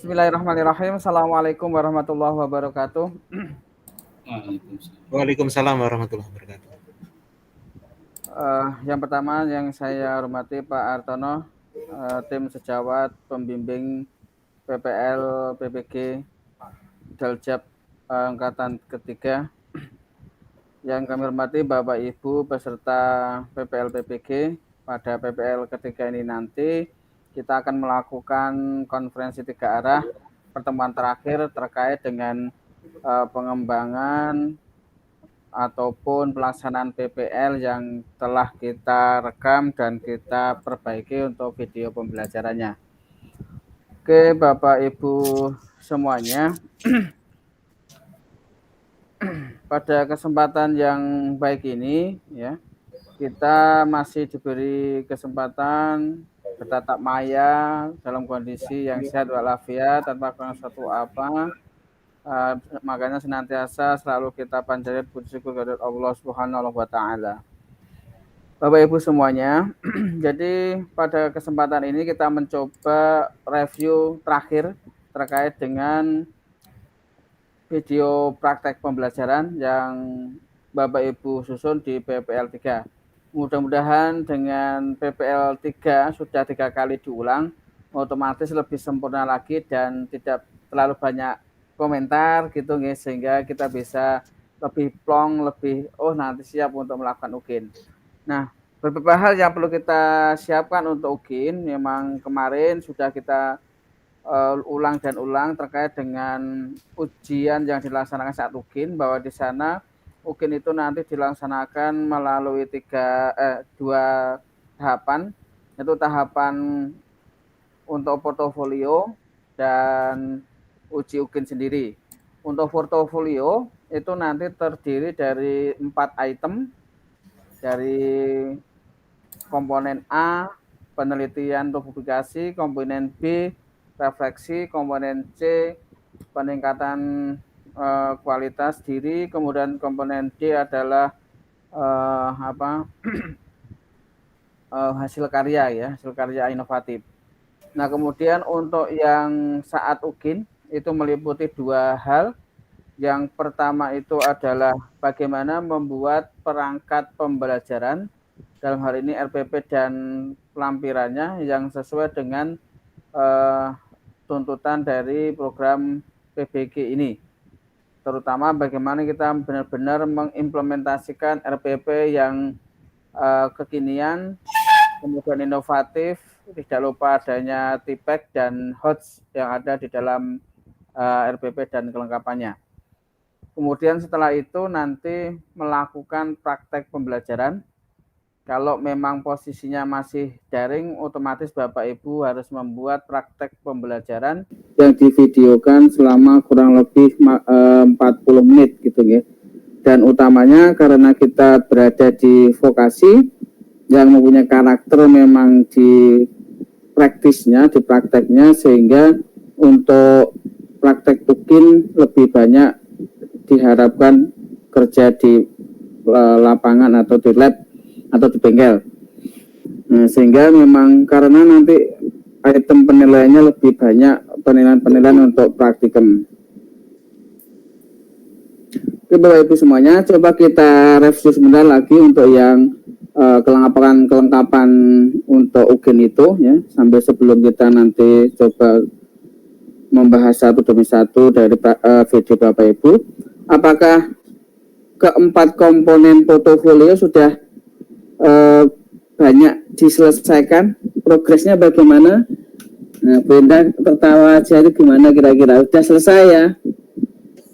Bismillahirrahmanirrahim. Assalamualaikum warahmatullahi wabarakatuh. Waalaikumsalam warahmatullahi wabarakatuh. Yang pertama yang saya hormati Pak Artono, tim sejawat pembimbing PPL PPG Daljab Angkatan Ketiga. Yang kami hormati Bapak Ibu peserta PPL PPG. Pada PPL ketiga ini nanti kita akan melakukan konferensi 3 arah pertemuan terakhir terkait dengan pengembangan ataupun pelaksanaan PPL yang telah kita rekam dan kita perbaiki untuk video pembelajarannya. Oke, Bapak Ibu semuanya, pada kesempatan yang baik ini ya, kita masih diberi kesempatan bertatap maya dalam kondisi yang sehat walafiat tanpa kurang suatu apa. Makanya senantiasa selalu kita panjatkan puji syukur kepada Allah Subhanahu wa taala. Bapak Ibu semuanya, jadi pada kesempatan ini kita mencoba review terakhir terkait dengan video praktek pembelajaran yang Bapak Ibu susun di PPL 3. Mudah-mudahan dengan PPL 3 sudah 3 kali diulang, otomatis lebih sempurna lagi dan tidak terlalu banyak komentar gitu nih, sehingga kita bisa lebih plong, lebih nanti siap untuk melakukan UGIN. Nah, beberapa hal yang perlu kita siapkan untuk UGIN, memang kemarin sudah kita ulang dan ulang terkait dengan ujian yang dilaksanakan saat UGIN, bahwa di sana UGIN itu nanti dilaksanakan melalui 2 tahapan, yaitu tahapan untuk portofolio dan uji UGIN sendiri. Untuk portofolio itu nanti terdiri dari 4 item, dari komponen A, penelitian atau publikasi, komponen B, refleksi, komponen C, peningkatan kualitas diri, kemudian komponen D adalah hasil karya ya, hasil karya inovatif. Nah, kemudian untuk yang saat UGIN itu meliputi 2 hal. Yang pertama itu adalah bagaimana membuat perangkat pembelajaran, dalam hal ini RPP dan lampirannya yang sesuai dengan tuntutan dari program PBG ini. Terutama bagaimana kita benar-benar mengimplementasikan RPP yang kekinian, kemudian inovatif, tidak lupa adanya TPEC dan HOTS yang ada di dalam RPP dan kelengkapannya. Kemudian setelah itu nanti melakukan praktek pembelajaran. Kalau memang posisinya masih daring, otomatis Bapak Ibu harus membuat praktek pembelajaran yang divideokan selama kurang lebih 40 menit gitu ya. Dan utamanya karena kita berada di vokasi yang mempunyai karakter memang di praktisnya, di prakteknya, sehingga untuk praktek UGIN lebih banyak diharapkan kerja di lapangan atau di lab atau di bengkel. Nah, sehingga memang karena nanti item penilaiannya lebih banyak penilaian untuk praktikum. Oke, Bapak Ibu semuanya, coba kita review sebentar lagi untuk yang kelengkapan untuk UGIN itu ya, sampai sebelum kita nanti coba membahas satu demi satu dari video Bapak Ibu. Apakah keempat komponen portofolio sudah banyak diselesaikan? Progresnya bagaimana? Nah, Brenda tertawa aja, itu gimana kira-kira? Sudah selesai ya?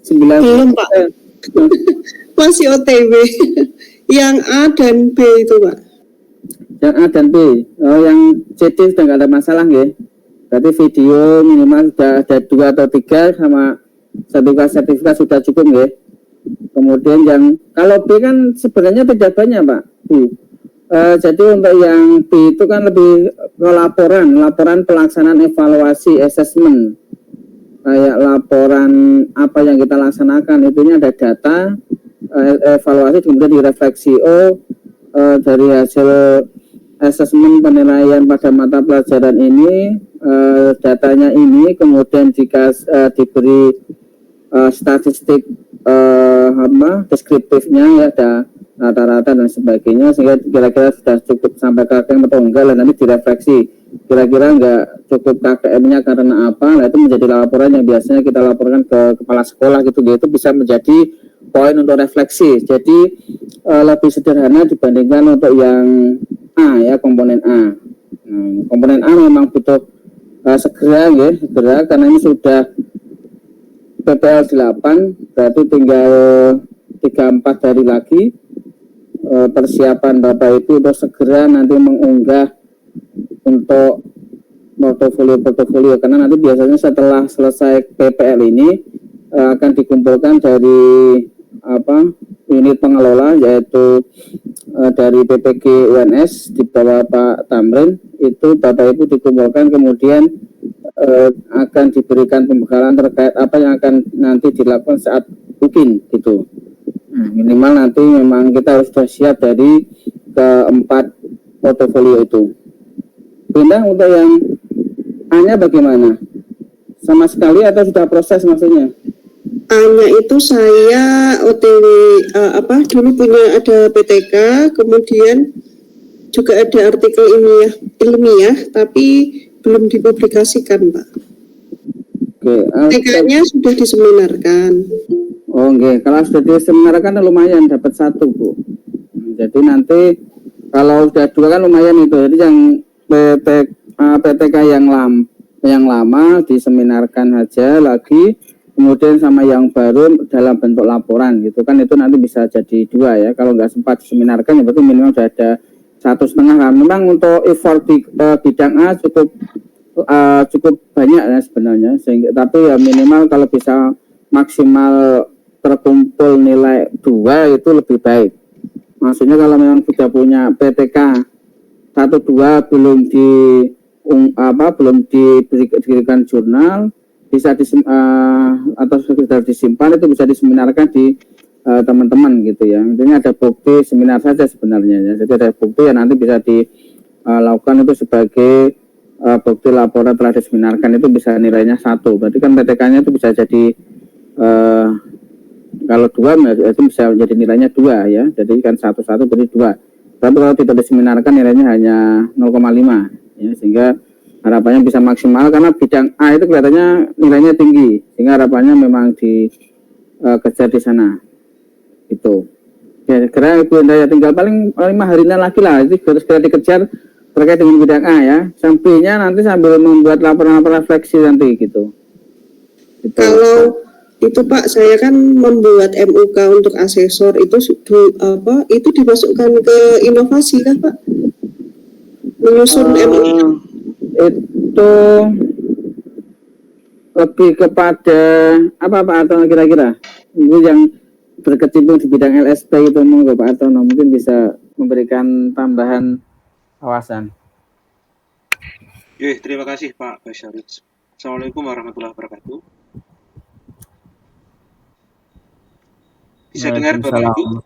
9 belum Pak. Masih OTW. Yang A dan B itu Pak. Yang A dan B. Oh, yang CD sudah nggak ada masalah ya? Berarti video minimal sudah ada 2 atau 3 sama sertifikat sudah cukup ya? Kemudian yang kalau B kan sebenarnya tidak banyak Pak. Jadi untuk yang B itu kan lebih ke laporan pelaksanaan evaluasi assessment, kayak laporan apa yang kita laksanakan, itunya ada data evaluasi, kemudian direfleksi dari hasil assessment penilaian pada mata pelajaran ini datanya ini, kemudian jika diberi statistik deskriptifnya ya, ada rata-rata dan sebagainya, sehingga kira-kira sudah cukup sampai KKM atau enggak, dan nanti direfleksi kira-kira enggak cukup KKM-nya karena apa. Nah, itu menjadi laporan yang biasanya kita laporkan ke kepala sekolah gitu, itu bisa menjadi poin untuk refleksi. Jadi lebih sederhana dibandingkan untuk yang A ya, komponen A. Komponen A memang butuh segera karena ini sudah PPL 8, berarti tinggal 3-4 hari lagi. Persiapan Bapak Ibu untuk segera nanti mengunggah untuk portofolio, karena nanti biasanya setelah selesai PPL ini akan dikumpulkan dari unit pengelola, yaitu dari PPG UNS di bawah Pak Tamrin. Itu Bapak Ibu dikumpulkan, kemudian akan diberikan pembekalan terkait apa yang akan nanti dilakukan saat UKIN gitu. Minimal nanti memang kita harus sudah siap dari keempat portofolio itu. Pindah untuk yang A-nya bagaimana? Sama sekali atau sudah proses maksudnya? A-nya itu saya OTW dulu punya ada PTK, kemudian juga ada artikel ilmiah tapi belum dipublikasikan, Pak. Oke, PTK-nya sudah diseminarkan. Oh, okay. Kalau sudah diseminarkan lumayan dapat 1, Bu. Jadi nanti kalau sudah 2 kan lumayan itu. Jadi yang PTK yang lama diseminarkan aja lagi, kemudian sama yang baru dalam bentuk laporan gitu kan, itu nanti bisa jadi 2 ya. Kalau nggak sempat diseminarkan ya berarti minimal sudah ada 1,5 kan. Memang untuk effort di bidang A cukup banyak ya sebenarnya, sehingga tapi ya minimal kalau bisa maksimal terkumpul nilai 2 itu lebih baik. Maksudnya kalau memang sudah punya PTK 1-2 belum diberikan jurnal, bisa atau sudah disimpan, itu bisa diseminarkan di teman-teman gitu ya. Intinya ada bukti seminar saja sebenarnya ya. Jadi ada bukti yang nanti bisa dilakukan itu sebagai bukti laporan telah diseminarkan, itu bisa nilainya 1. Berarti kan PTK-nya itu bisa jadi kalau 2 itu bisa menjadi nilainya 2 ya. Jadi kan 1 jadi 2. Tapi kalau tidak diseminarkan nilainya hanya 0,5 ya, sehingga harapannya bisa maksimal, karena bidang A itu kelihatannya nilainya tinggi, sehingga harapannya memang dikejar di sana. Itu. Kira-kira Ibu Indah ya, tinggal paling 5 harinya lagi lah, itu harus segera dikejar terkait dengan bidang A ya. Sampingnya nanti sambil membuat laporan-laporan refleksi nanti gitu. Kalau itu Pak, saya kan membuat MUK untuk asesor itu itu dimasukkan ke inovasi kan Pak? Menyusun MUK itu lebih kepada apa Pak Artono kira-kira? Itu yang berkecimpung di bidang LSP itu, monggo Pak Artono mungkin bisa memberikan tambahan wawasan. Terima kasih Pak Basyaris. Assalamualaikum warahmatullahi wabarakatuh. Bisa dengar Bapak Ibu?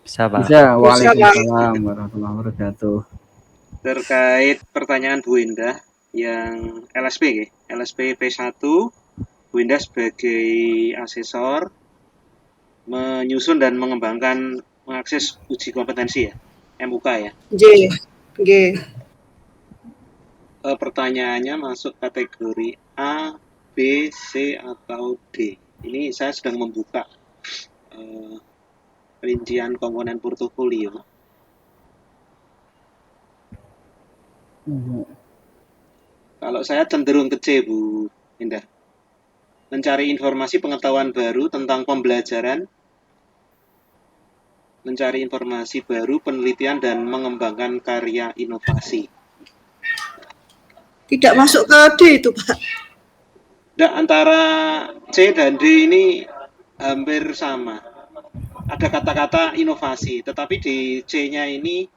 Bisa Pak. Bisa. Waalaikumsalam warahmatullahi wabarakatuh. Terkait pertanyaan Bu Indah yang LSP P1, Bu Indah sebagai asesor menyusun dan mengembangkan mengakses uji kompetensi ya, MUK ya. G. Pertanyaannya masuk kategori A, B, C atau D. Ini saya sedang membuka rincian komponen portofolio. Kalau saya cenderung ke C, Bu Indah. Mencari informasi pengetahuan baru tentang pembelajaran, mencari informasi baru, penelitian, dan mengembangkan karya inovasi. Tidak masuk ke D itu Pak? Nah, antara C dan D ini hampir sama. Ada kata-kata inovasi, tetapi di C-nya ini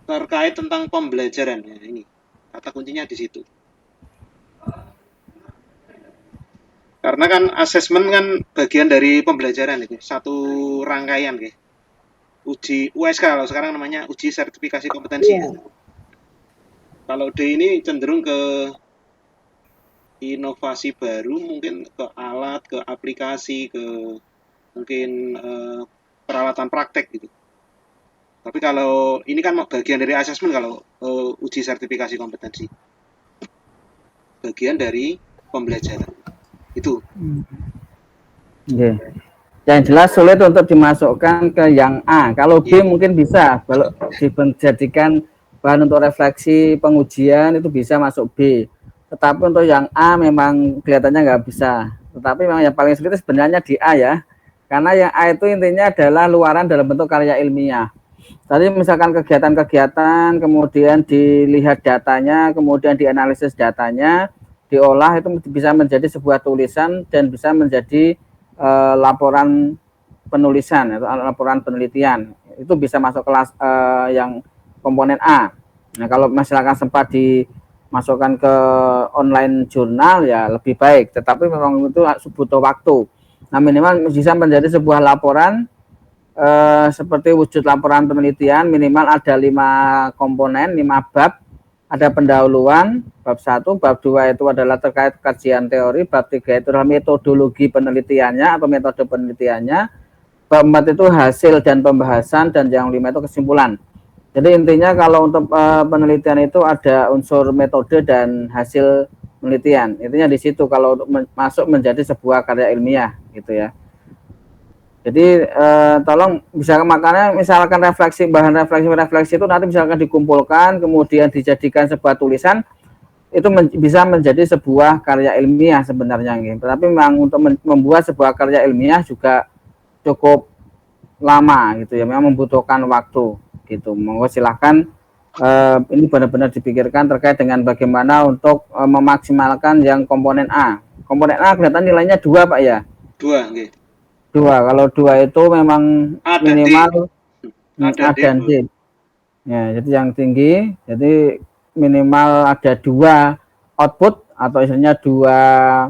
terkait tentang pembelajaran ya, ini kata kuncinya di situ. Karena kan asesmen kan bagian dari pembelajaran itu, satu rangkaian ya. uji USK, kalau sekarang namanya uji sertifikasi kompetensi. Iya. Kalau D ini cenderung ke inovasi baru, mungkin ke alat, ke aplikasi, ke mungkin peralatan praktek gitu. Tapi kalau ini kan bagian dari asesmen kalau uji sertifikasi kompetensi. Bagian dari pembelajaran. Itu. Oke. Yang jelas sulit untuk dimasukkan ke yang A. Kalau B mungkin bisa, kalau dijadikan bahan untuk refleksi pengujian itu bisa masuk B. Tetapi untuk yang A memang kelihatannya nggak bisa. Tetapi memang yang paling sulit sebenarnya di A ya. Karena yang A itu intinya adalah luaran dalam bentuk karya ilmiah. Tadi misalkan kegiatan-kegiatan, kemudian dilihat datanya, kemudian dianalisis datanya, diolah itu bisa menjadi sebuah tulisan dan bisa menjadi laporan penulisan atau laporan penelitian. Itu bisa masuk kelas yang komponen A. Nah, kalau misalkan sempat dimasukkan ke online jurnal ya lebih baik, tetapi memang itu butuh waktu. Nah, minimal bisa menjadi sebuah laporan seperti wujud laporan penelitian, minimal ada 5 komponen, 5 bab. Ada pendahuluan, bab 1, bab 2 itu adalah terkait kajian teori, bab 3 itu adalah metodologi penelitiannya atau metode penelitiannya, bab 4 itu hasil dan pembahasan, dan yang 5 itu kesimpulan. Jadi intinya kalau untuk penelitian itu ada unsur metode dan hasil penelitian. Intinya di situ kalau masuk menjadi sebuah karya ilmiah gitu ya. Jadi tolong bisa makanya misalkan bahan refleksi itu nanti misalkan dikumpulkan kemudian dijadikan sebuah tulisan itu bisa menjadi sebuah karya ilmiah sebenarnya gitu. Tapi memang untuk membuat sebuah karya ilmiah juga cukup lama gitu ya, memang membutuhkan waktu gitu. Monggo silahkan ini benar-benar dipikirkan terkait dengan bagaimana untuk memaksimalkan yang komponen A. Komponen A kelihatan nilainya 2 Pak ya? 2, okay. 2, kalau 2 itu memang minimal A dan D. Ya, jadi yang tinggi, jadi minimal ada 2 output atau istilahnya 2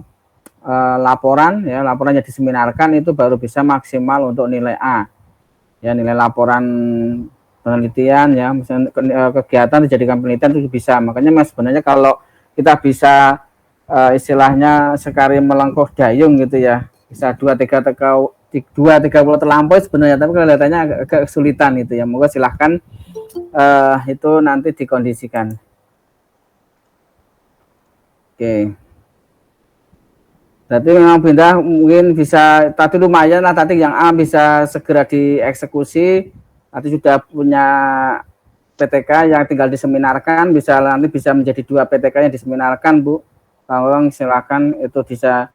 laporan ya, laporan yang diseminarkan itu baru bisa maksimal untuk nilai A. Ya, nilai laporan penelitian ya, misalnya kegiatan dijadikan penelitian itu bisa. Makanya Mas sebenarnya kalau kita bisa istilahnya sekali melengkuh dayung gitu ya, bisa 2-3 terlampaui sebenarnya, tapi kelihatannya agak kesulitan itu ya. Moga silahkan itu nanti dikondisikan. Oke. Berarti memang pindah mungkin bisa tadi lumayan lah, tadi yang A bisa segera dieksekusi, nanti sudah punya PTK yang tinggal diseminarkan, nanti bisa menjadi 2 PTK yang diseminarkan Bu. Tolong silakan itu bisa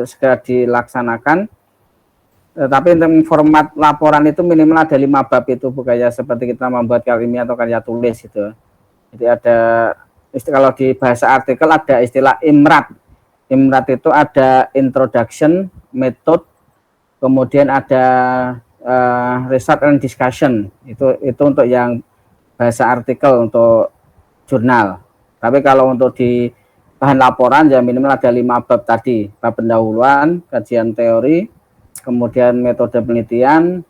segera dilaksanakan. Tapi untuk format laporan itu minimal ada 5 bab itu Bu, kayak seperti kita membuat karya ilmiah atau karya tulis gitu. Jadi ada kalau di bahasa artikel ada istilah IMRAT. IMRAT itu ada introduction, method, kemudian ada research and discussion. Itu untuk yang bahasa artikel untuk jurnal. Tapi kalau untuk di bahan laporan ya minimal ada 5 bab tadi, bab pendahuluan, kajian teori, kemudian metode penelitian,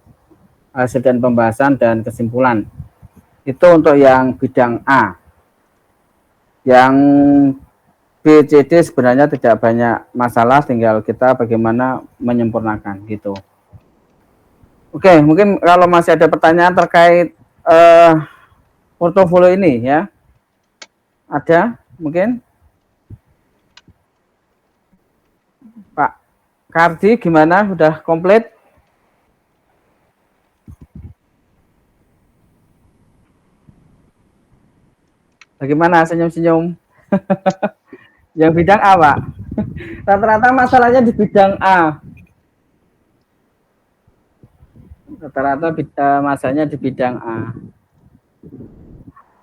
hasil dan pembahasan, dan kesimpulan. Itu untuk yang bidang A. Yang B, C, D sebenarnya tidak banyak masalah, tinggal kita bagaimana menyempurnakan gitu. Oke, mungkin kalau masih ada pertanyaan terkait portofolio ini ya, ada mungkin Pak Kardi gimana, sudah komplit? Bagaimana senyum-senyum? Yang bidang A Pak, rata-rata masalahnya di bidang A. Rata-rata masanya di bidang A.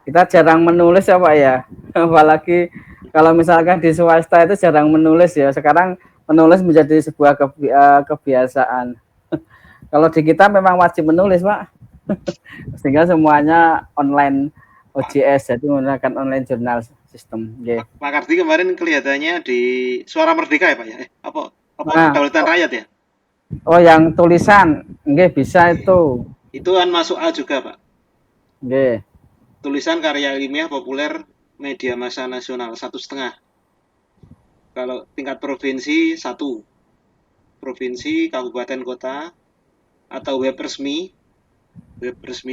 Kita jarang menulis ya Pak ya, apalagi kalau misalkan di swasta itu jarang menulis ya. Sekarang menulis menjadi sebuah kebiasaan. Kalau di kita memang wajib menulis Pak, sehingga semuanya online OJS, jadi menggunakan online jurnal sistem. Yeah. Pak Kardi kemarin kelihatannya di Suara Merdeka ya Pak ya? Apa Kedaulatan Rakyat ya? Oh, yang tulisan, nggih bisa itu. Itu kan masuk A juga, Pak. Nggih. Tulisan karya ilmiah populer media massa nasional 1,5. Kalau tingkat provinsi 1. Provinsi, kabupaten, kota, atau web resmi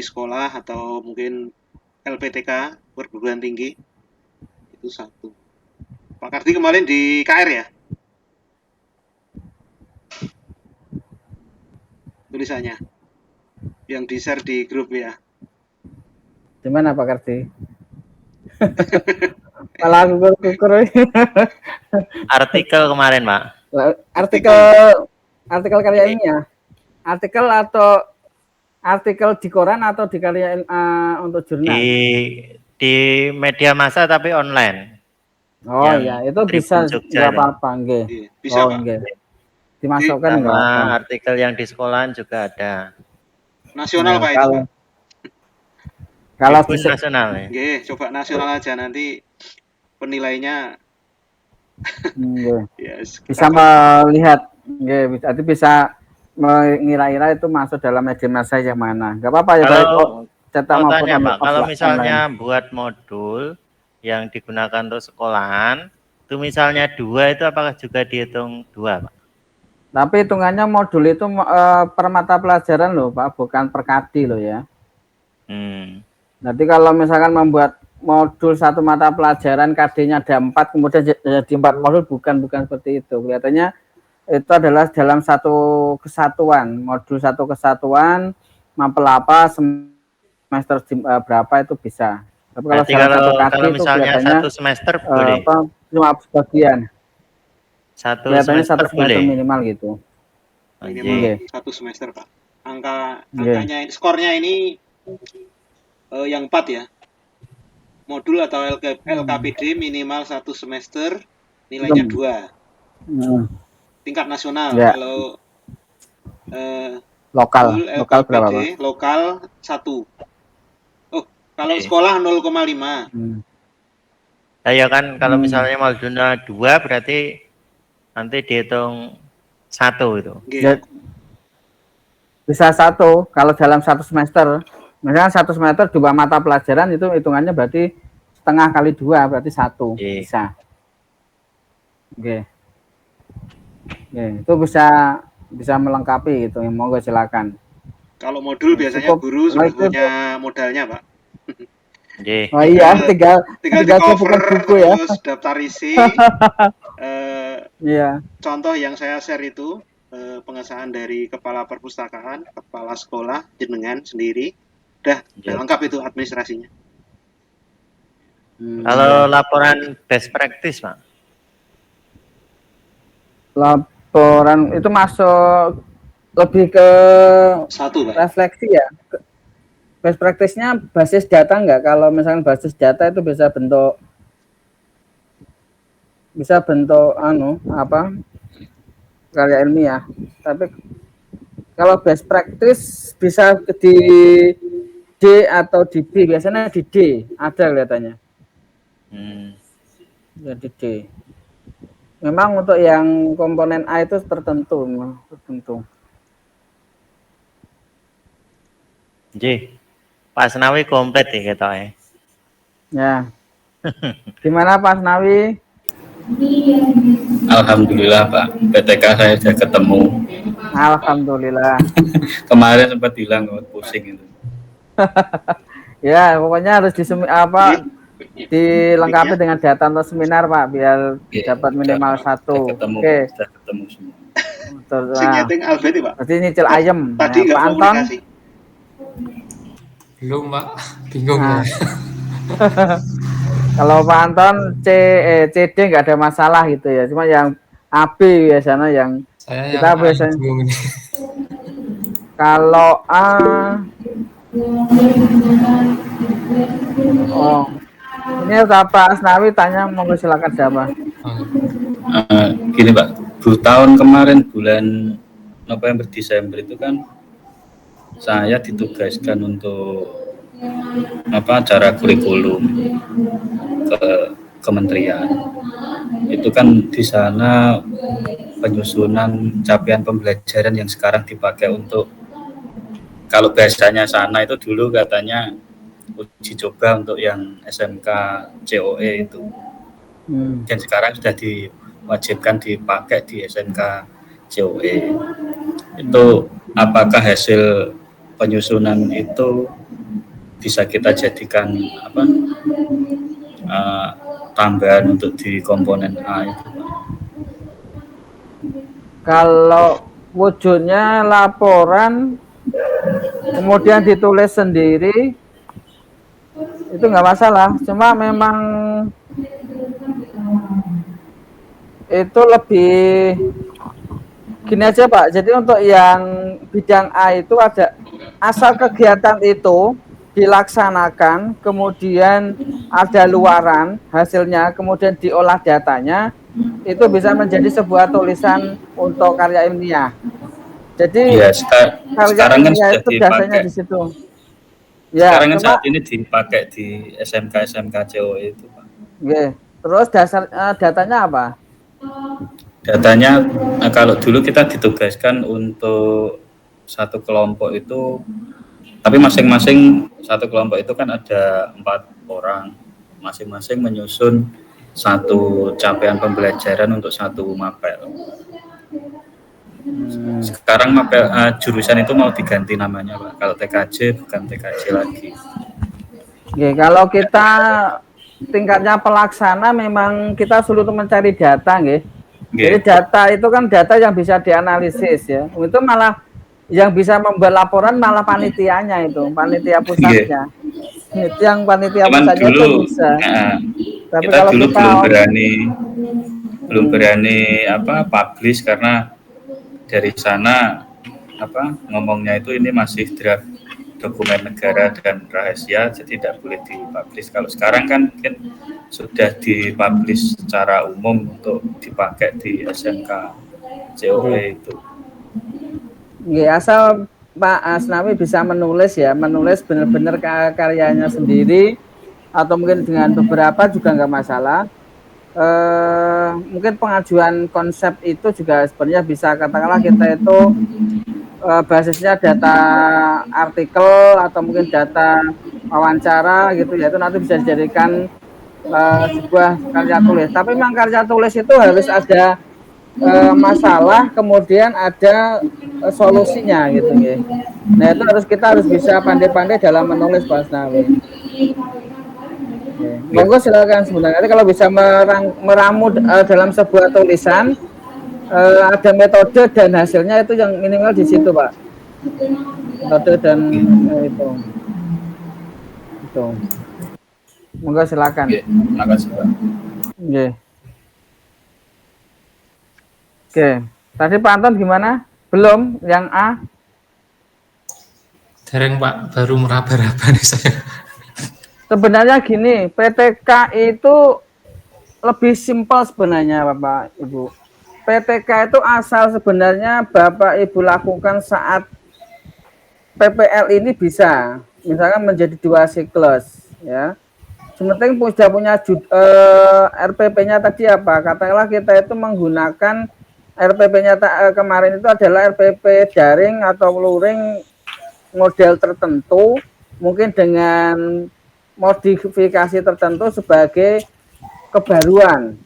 sekolah atau mungkin LPTK perguruan tinggi itu 1. Pak Kardi kemarin di KR ya tulisannya yang di share di grup ya. Di mana Pak Kardi? Malah kukur-kukur. Artikel kemarin, Pak. Artikel karya ilmiah. Artikel atau artikel di koran atau di karya untuk jurnal? Di media massa tapi online. Oh iya, itu bisa nggak apa-apa, nggih. Bisa, Pak. Nggih. Dimasukkan nggak Sama apa. artikel yang di sekolahan juga ada. Nasional, Pak, itu. Kalau nasional ya. Nggih, coba nasional aja nanti penilainya. Yes, bisa melihat, nggih, berarti bisa mengira-ira itu masuk dalam media massa yang mana. Nggak apa-apa ya, kalau cetak maupun Pak, kalau misalnya online. Buat modul yang digunakan untuk sekolahan, itu misalnya 2 itu apakah juga dihitung 2, Pak? Tapi hitungannya modul itu per mata pelajaran loh, Pak, bukan per kadi loh ya. Nanti kalau misalkan membuat modul 1 mata pelajaran KD-nya ada 4, kemudian jadi 4 modul, bukan seperti itu. Kelihatannya itu adalah dalam satu kesatuan, modul 1 kesatuan, mapel apa, semester berapa itu bisa. Tapi kalau kalau misalnya itu 1 semester boleh. Cuma sebagian. 1 kelihatannya semester 1 semester boleh. Minimal gitu. Minimal 1 semester, Pak. Angkanya skornya ini yang 4 ya. Modul atau LKPD minimal 1 semester, nilainya 2. Tingkat nasional ya. Kalau lokal berapa, Pak? Lokal 1. Oh, kalau sekolah 0,5. Ya kan kalau misalnya modulnya 2 berarti nanti dihitung 1 itu. Bisa 1 kalau dalam 1 semester. Misalnya 1 semester 2 mata pelajaran itu hitungannya berarti setengah kali 2 berarti 1. Bisa. Oke. Itu bisa melengkapi gitu. Monggo silakan. Kalau modul biasanya guru sudah punya modalnya, Pak. Oh iya, tinggal cover buku ya. Terus daftar isi. Contoh yang saya share itu pengesahan dari kepala perpustakaan, kepala sekolah jenengan sendiri. Udah lengkap itu administrasinya. Kalau laporan best practice, Pak? Laporan itu masuk lebih ke 1, Pak. Refleksi ya. Best practice-nya basis data enggak? Kalau misalnya basis data itu bisa bentuk karya ilmiah. Tapi kalau best practice bisa di D atau di B, biasanya di D ada kelihatannya. Ya di D. Memang untuk yang komponen A itu tertentu. Pak Asnawi komplit ya ketoknya. Ya. Gimana Pak Asnawi? Alhamdulillah Pak, PTK saya sudah ketemu. Alhamdulillah. Kemarin sempat hilang, pusing itu. Ya, pokoknya harus dilengkapi dengan data untuk seminar Pak, biar dapat minimal 1. Oke. Sudah ketemu semua. Nyeting Albert Pak. Berarti nyicil ayam. Tadi Pak Anton. Belum Pak, bingung ya. Kalau Pak Anton CD nggak ada masalah gitu ya, cuma yang AB biasanya yang saya kita biasanya bingung nih. Kalau A ini Pak Asnawi tanya, mau silakan siapa? Gini Pak, tahun kemarin bulan November Desember itu kan saya ditugaskan untuk acara kurikulum ke kementerian. Itu kan di sana penyusunan capaian pembelajaran yang sekarang dipakai untuk, kalau bahasanya sana itu dulu katanya uji coba untuk yang SMK COE itu, dan sekarang sudah diwajibkan dipakai di SMK COE. Itu apakah hasil penyusunan itu bisa kita jadikan tambahan untuk di komponen A itu? Kalau wujudnya laporan kemudian ditulis sendiri itu nggak masalah, cuma memang itu lebih gini aja Pak. Jadi untuk yang bidang A itu ada, asal kegiatan itu dilaksanakan, kemudian ada luaran hasilnya, kemudian diolah datanya, itu bisa menjadi sebuah tulisan untuk karya ilmiah. Jadi ya, karya sekarang kan ilmiah sudah itu biasanya dipakai di situ. Ya, sekarang kan cuma, saat ini dipakai di SMK COE itu, Pak. Terus dasar datanya apa? Datanya, kalau dulu kita ditugaskan untuk satu kelompok itu, tapi masing-masing satu kelompok itu kan ada 4 orang, masing-masing menyusun satu capaian pembelajaran untuk satu mapel. Sekarang mapel jurusan itu mau diganti namanya, Pak. Kalau TKJ bukan TKJ lagi. Oke, kalau kita tingkatnya pelaksana memang kita sulit untuk mencari data, nggih. Jadi data itu kan data yang bisa dianalisis ya. Itu malah yang bisa membuat laporan malah panitianya itu, panitia pusatnya. Itu yang panitia pusatnya itu bisa. Tapi kita kalau dulu kita belum berani publish karena dari sana ngomongnya itu ini masih draft dokumen negara dan rahasia, jadi tidak boleh dipublish. Kalau sekarang kan mungkin sudah dipublish secara umum untuk dipakai di SMK COE itu. Ya, asal Pak Asnawi bisa menulis benar-benar karyanya sendiri, atau mungkin dengan beberapa juga nggak masalah. Mungkin pengajuan konsep itu juga sebenarnya bisa, katakanlah kita itu basisnya data artikel atau mungkin data wawancara gitu ya, itu nanti bisa dijadikan sebuah karya tulis. Tapi memang karya tulis itu harus ada masalah, kemudian ada solusinya gitu ya. Nah itu kita harus bisa pandai-pandai dalam menulis, Pak Asnawi. Monggo silakan. Sebenarnya kalau bisa meramu dalam sebuah tulisan, ada metode dan hasilnya, itu yang minimal di situ, Pak. Metode dan itu. Monggo silakan. Terima kasih, Pak. Oke. Tadi Pak Anton gimana? Belum yang A? Dereng Pak, baru meraba-raba nih saya. Sebenarnya gini, PTK itu lebih simpel sebenarnya Bapak Ibu. PTK itu asal sebenarnya Bapak Ibu lakukan saat PPL ini bisa, misalkan menjadi 2 siklus, ya. Sementing sudah punya RPP-nya tadi apa? Katakanlah kita itu menggunakan RPP-nya kemarin itu adalah RPP daring atau luring model tertentu, mungkin dengan modifikasi tertentu sebagai kebaruan.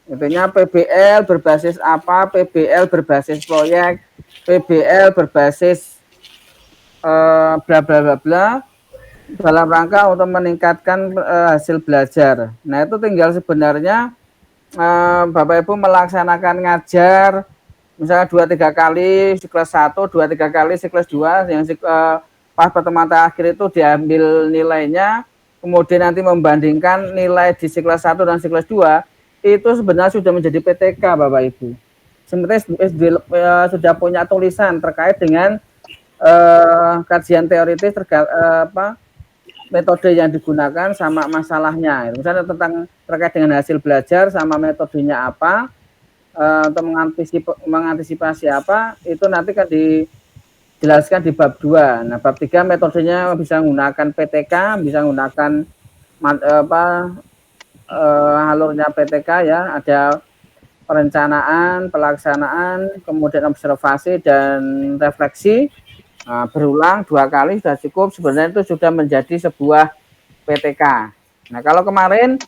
Intinya PBL berbasis apa, PBL berbasis proyek, PBL berbasis bla bla bla bla, dalam rangka untuk meningkatkan hasil belajar. Nah itu tinggal sebenarnya Bapak Ibu melaksanakan ngajar misalnya 2-3 kali siklus 1, 2-3 kali siklus 2, yang pas pertemuan akhir itu diambil nilainya, kemudian nanti membandingkan nilai di siklus 1 dan siklus 2, itu sebenarnya sudah menjadi PTK Bapak Ibu. Sebenarnya sudah punya tulisan terkait dengan kajian teoritis metode yang digunakan sama masalahnya. Misalnya terkait dengan hasil belajar sama metodenya apa, untuk mengantisipasi apa, itu nanti kan dijelaskan di bab 2. Nah, bab 3 metodenya bisa menggunakan PTK, bisa menggunakan alurnya PTK ya, ada perencanaan, pelaksanaan, kemudian observasi dan refleksi berulang 2 kali sudah cukup. Sebenarnya itu sudah menjadi sebuah PTK. Nah, kalau kemarin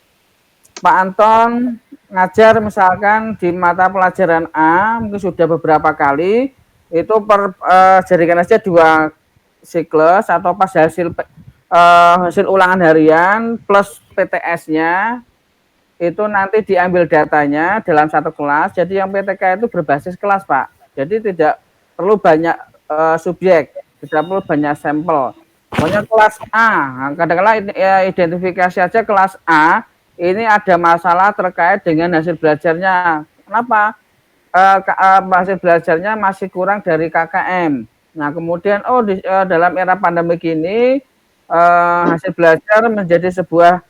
Pak Anton ngajar misalkan di mata pelajaran A mungkin sudah beberapa kali, itu jadikan aja 2 siklus atau pas hasil ulangan harian plus PTS-nya itu nanti diambil datanya dalam satu kelas. Jadi yang PTK itu berbasis kelas, Pak. Jadi tidak perlu banyak subjek, tidak perlu banyak sampel. Pokoknya kelas A, kadang-kadang identifikasi aja kelas A ini ada masalah terkait dengan hasil belajarnya. Kenapa? Hasil belajarnya masih kurang dari KKM. Nah, kemudian dalam era pandemi ini hasil belajar menjadi sebuah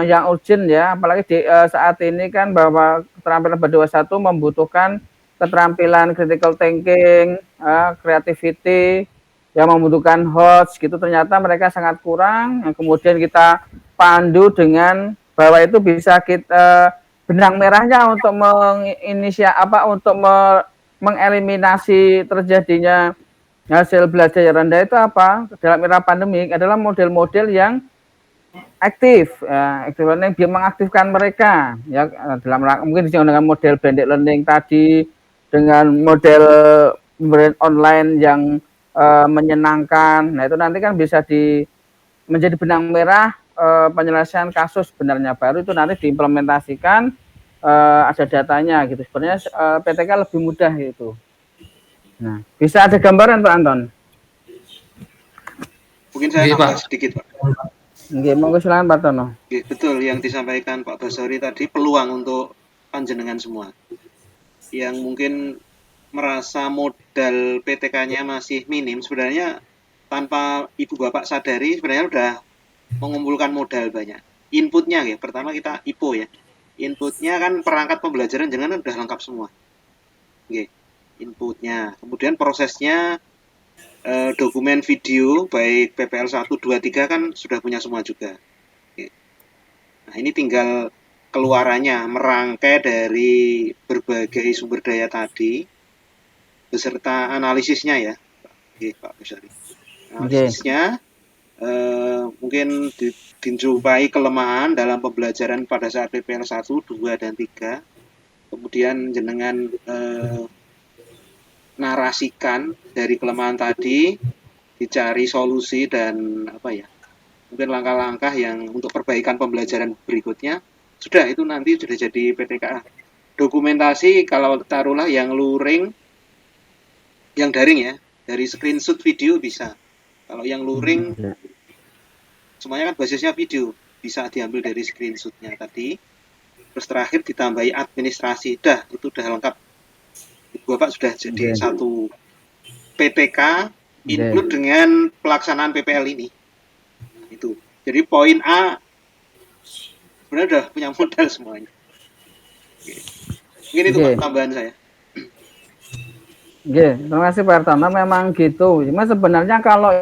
yang urgent ya, apalagi saat ini kan bahwa keterampilan B21 membutuhkan keterampilan critical thinking, creativity, yang membutuhkan hots gitu, ternyata mereka sangat kurang. Yang kemudian kita pandu dengan bahwa itu bisa kita benang merahnya untuk mengeliminasi terjadinya hasil belajar yang rendah itu apa? Dalam era pandemik adalah model-model yang aktif, yang mengaktifkan mereka ya, dalam mungkin dengan model blended learning tadi, dengan model online yang menyenangkan. Nah, itu nanti kan bisa menjadi benang merah penyelesaian kasus sebenarnya, baru itu nanti diimplementasikan, ada datanya gitu. Sebenarnya PTK lebih mudah itu. Nah, bisa ada gambaran Pak Anton? Mungkin saya tambah sedikit, Pak. Oke, monggo silakan Pak Tono. Oke, betul yang disampaikan Pak Basori tadi, peluang untuk panjenengan semua yang mungkin merasa modal PTK-nya masih minim, sebenarnya tanpa Ibu Bapak sadari sebenarnya udah mengumpulkan modal banyak. Inputnya ya, pertama kita IPO ya. Inputnya kan perangkat pembelajaran jangan udah lengkap semua. Oke, inputnya. Kemudian prosesnya dokumen video baik PPL 1, 2, 3 kan sudah punya semua juga. Oke. Nah, ini tinggal keluarannya, merangkai dari berbagai sumber daya tadi beserta analisisnya ya. Oke, Pak Basari. Analisisnya mungkin dijumpai kelemahan dalam pembelajaran pada saat PPL 1, 2, dan 3. Kemudian jenengan narasikan dari kelemahan tadi, dicari solusi dan mungkin langkah-langkah yang untuk perbaikan pembelajaran berikutnya. Sudah, itu nanti sudah jadi PTKA. Dokumentasi kalau taruhlah yang luring, yang daring ya, dari screenshot video bisa. Kalau yang luring, semuanya kan basisnya video, bisa diambil dari screenshotnya tadi. Terus terakhir ditambahi administrasi, itu udah lengkap. Bapak sudah jadi satu PTK include dengan pelaksanaan PPL ini. Nah, itu. Jadi poin A sebenarnya udah punya modal semuanya. Oke. Mungkin itu Pak tambahan saya. Oke, terima kasih Pak Artono. Memang gitu. Cuma sebenarnya kalau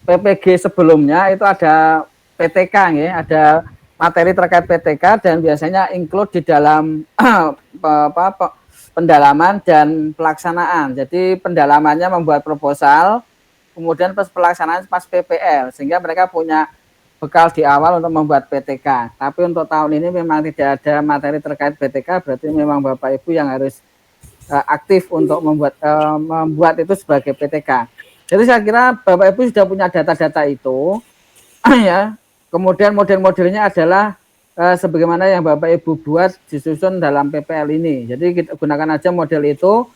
PPG sebelumnya itu ada PTK ya, ada materi terkait PTK dan biasanya include di dalam pendalaman dan pelaksanaan. Jadi pendalamannya membuat proposal, kemudian pas pelaksanaan pas PPL, sehingga mereka punya bekal di awal untuk membuat PTK. Tapi untuk tahun ini memang tidak ada materi terkait PTK, berarti memang Bapak Ibu yang harus aktif untuk membuat itu sebagai PTK. Jadi saya kira Bapak Ibu sudah punya data-data itu, ya. Kemudian model-modelnya adalah sebagaimana yang Bapak Ibu buat disusun dalam PPL ini. Jadi kita gunakan aja model itu